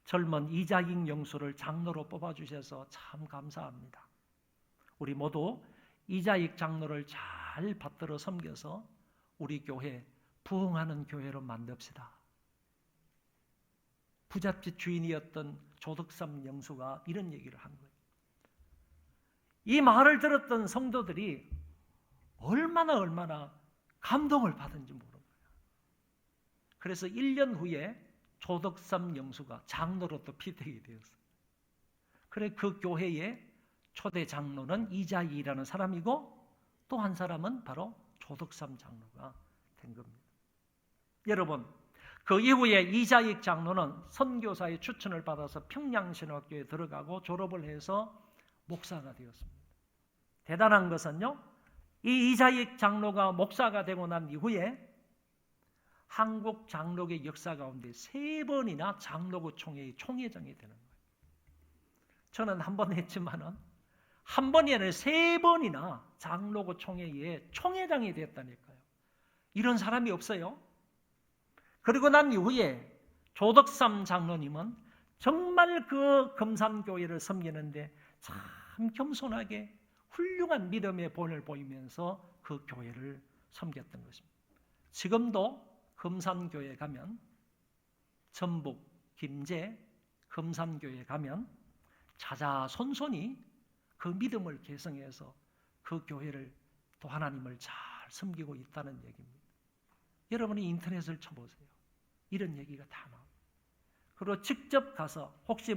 젊은 이자익 영수를 장로로 뽑아주셔서 참 감사합니다. 우리 모두 이자익 장로를 잘 받들어 섬겨서 우리 교회 부흥하는 교회로 만듭시다. 부잣집 주인이었던 조덕삼 영수가 이런 얘기를 한 거예요. 이 말을 들었던 성도들이 얼마나 감동을 받은지 모르는 거예요. 그래서 1년 후에 조덕삼 영수가 장로로 또 피택이 되었어요. 그래 그 교회의 초대 장로는 이자익이라는 사람이고 또 한 사람은 바로 조덕삼 장로가 된 겁니다. 여러분 그 이후에 이자익 장로는 선교사의 추천을 받아서 평양신학교에 들어가고 졸업을 해서 목사가 되었습니다. 대단한 것은요, 이 이자익 장로가 목사가 되고 난 이후에 한국 장로계 역사 가운데 3번이나 장로교 총회의 총회장이 되는 거예요. 저는 한 번 했지만은 한 번이 아니라 3번이나 장로교 총회의 총회장이 됐다니까요. 이런 사람이 없어요. 그리고 난 이후에 조덕삼 장로님은 정말 그 금산교회를 섬기는데 참 겸손하게 훌륭한 믿음의 본을 보이면서 그 교회를 섬겼던 것입니다. 지금도 금산교회 가면 전북, 김제, 금산교회 가면 자자손손이 그 믿음을 계승해서 그 교회를 또 하나님을 잘 섬기고 있다는 얘기입니다. 여러분이 인터넷을 쳐보세요. 이런 얘기가 다 나옵니다. 그리고 직접 가서 혹시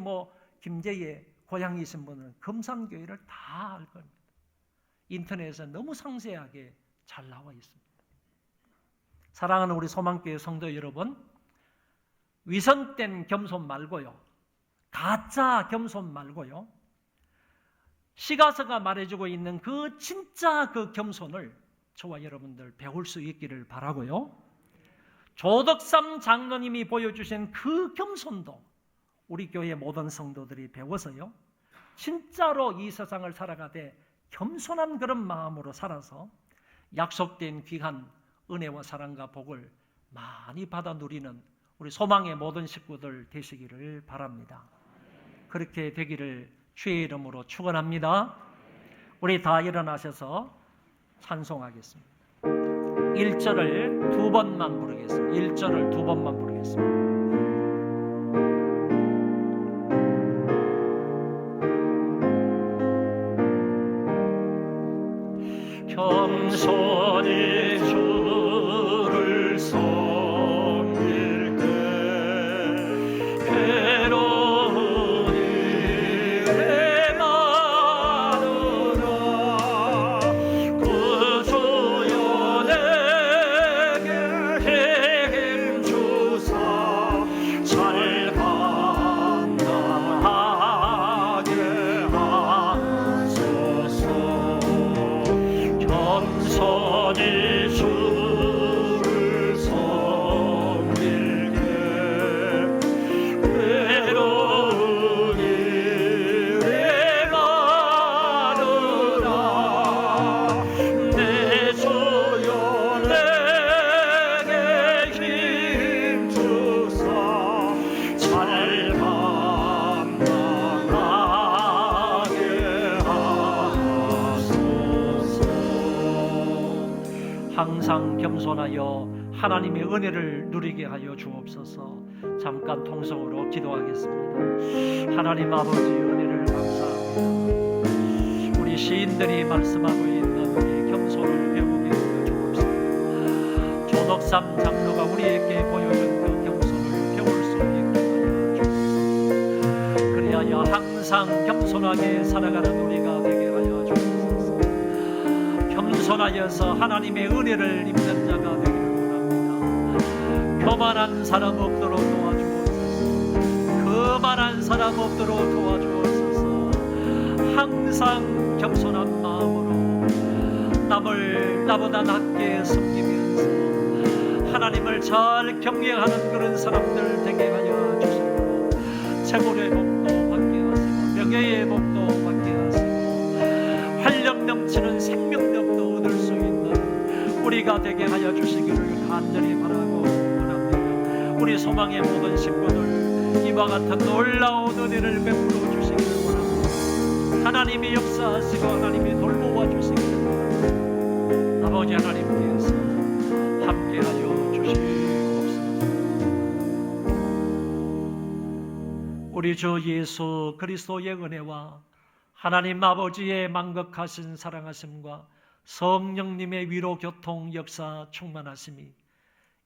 김제에 고향이신 분은 금산교회를 다 알 겁니다. 인터넷에 너무 상세하게 잘 나와 있습니다. 사랑하는 우리 소망교회 성도 여러분, 위선된 겸손 말고요, 가짜 겸손 말고요, 시가서가 말해주고 있는 그 진짜 그 겸손을 저와 여러분들 배울 수 있기를 바라고요. 조덕삼 장로님이 보여주신 그 겸손도 우리 교회 모든 성도들이 배워서요, 진짜로 이 세상을 살아가되 겸손한 그런 마음으로 살아서 약속된 귀한 은혜와 사랑과 복을 많이 받아 누리는 우리 소망의 모든 식구들 되시기를 바랍니다. 그렇게 되기를 주의 이름으로 축원합니다. 우리 다 일어나셔서 찬송하겠습니다. 1절을 2번만 부르겠습니다. 1절을 2번만 부르겠습니다. 겸손히 주를 섬길 때 괴로운 일에 나누라 구주여 내게 힘 주사 잘 감당하게 하소서. 겸손 항상 겸손하여 하나님의 은혜를 누리게 하여 주옵소서. 잠깐 통성으로 기도하겠습니다. 하나님 아버지 은혜를 감사합니다. 우리 시인들이 말씀하고 있는 우리 겸손을 배우게 하여 주옵소서. 조덕삼 장로가 우리에게 보여준 그 겸손을 배울 수 있게 하여 주옵소서. 그리하여 항상 겸손하게 살아가는 우리가 되게 하여 주옵소서. 겸손하여서 하나님의 은혜를 입는 자가 되기를 원합니다. 교만한 사람 없도록 도와주옵소서. 거만한 사람 없도록 도와주옵소서. 항상 겸손한 마음으로 남을 나보다 낮게 섬기면서 하나님을 잘 경외하는 그런 사람들 되게 하여 주시고, 재물의 복도 받게 하시고 명예의 복도 받게 하시고 활력 넘치는 생명력도 얻을 수 있는 우리가 되게 하여 주시기를 간절히 바라고 원합니다. 우리 소망의 모든 식구들 이와 같은 놀라운 은혜를 베풀어 주시기를 원합니다. 하나님이 역사하시고 하나님이 돌보아 주시기를 원합니다. 아버지 하나님께서 함께하여 주시옵소서. 우리 주 예수 그리스도의 은혜와 하나님 아버지의 만극하신 사랑하심과 성령님의 위로 교통 역사 충만하심이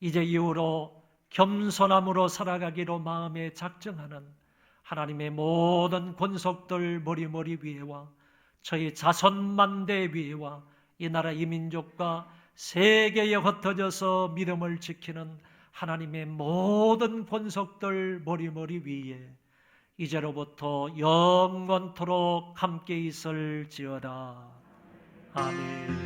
이제 이후로 겸손함으로 살아가기로 마음에 작정하는 하나님의 모든 권속들 머리 위에와 저희 자손만대 위에와 이 나라 이 민족과 세계에 흩어져서 믿음을 지키는 하나님의 모든 권속들 머리 위에 이제로부터 영원토록 함께 있을지어다. 아멘.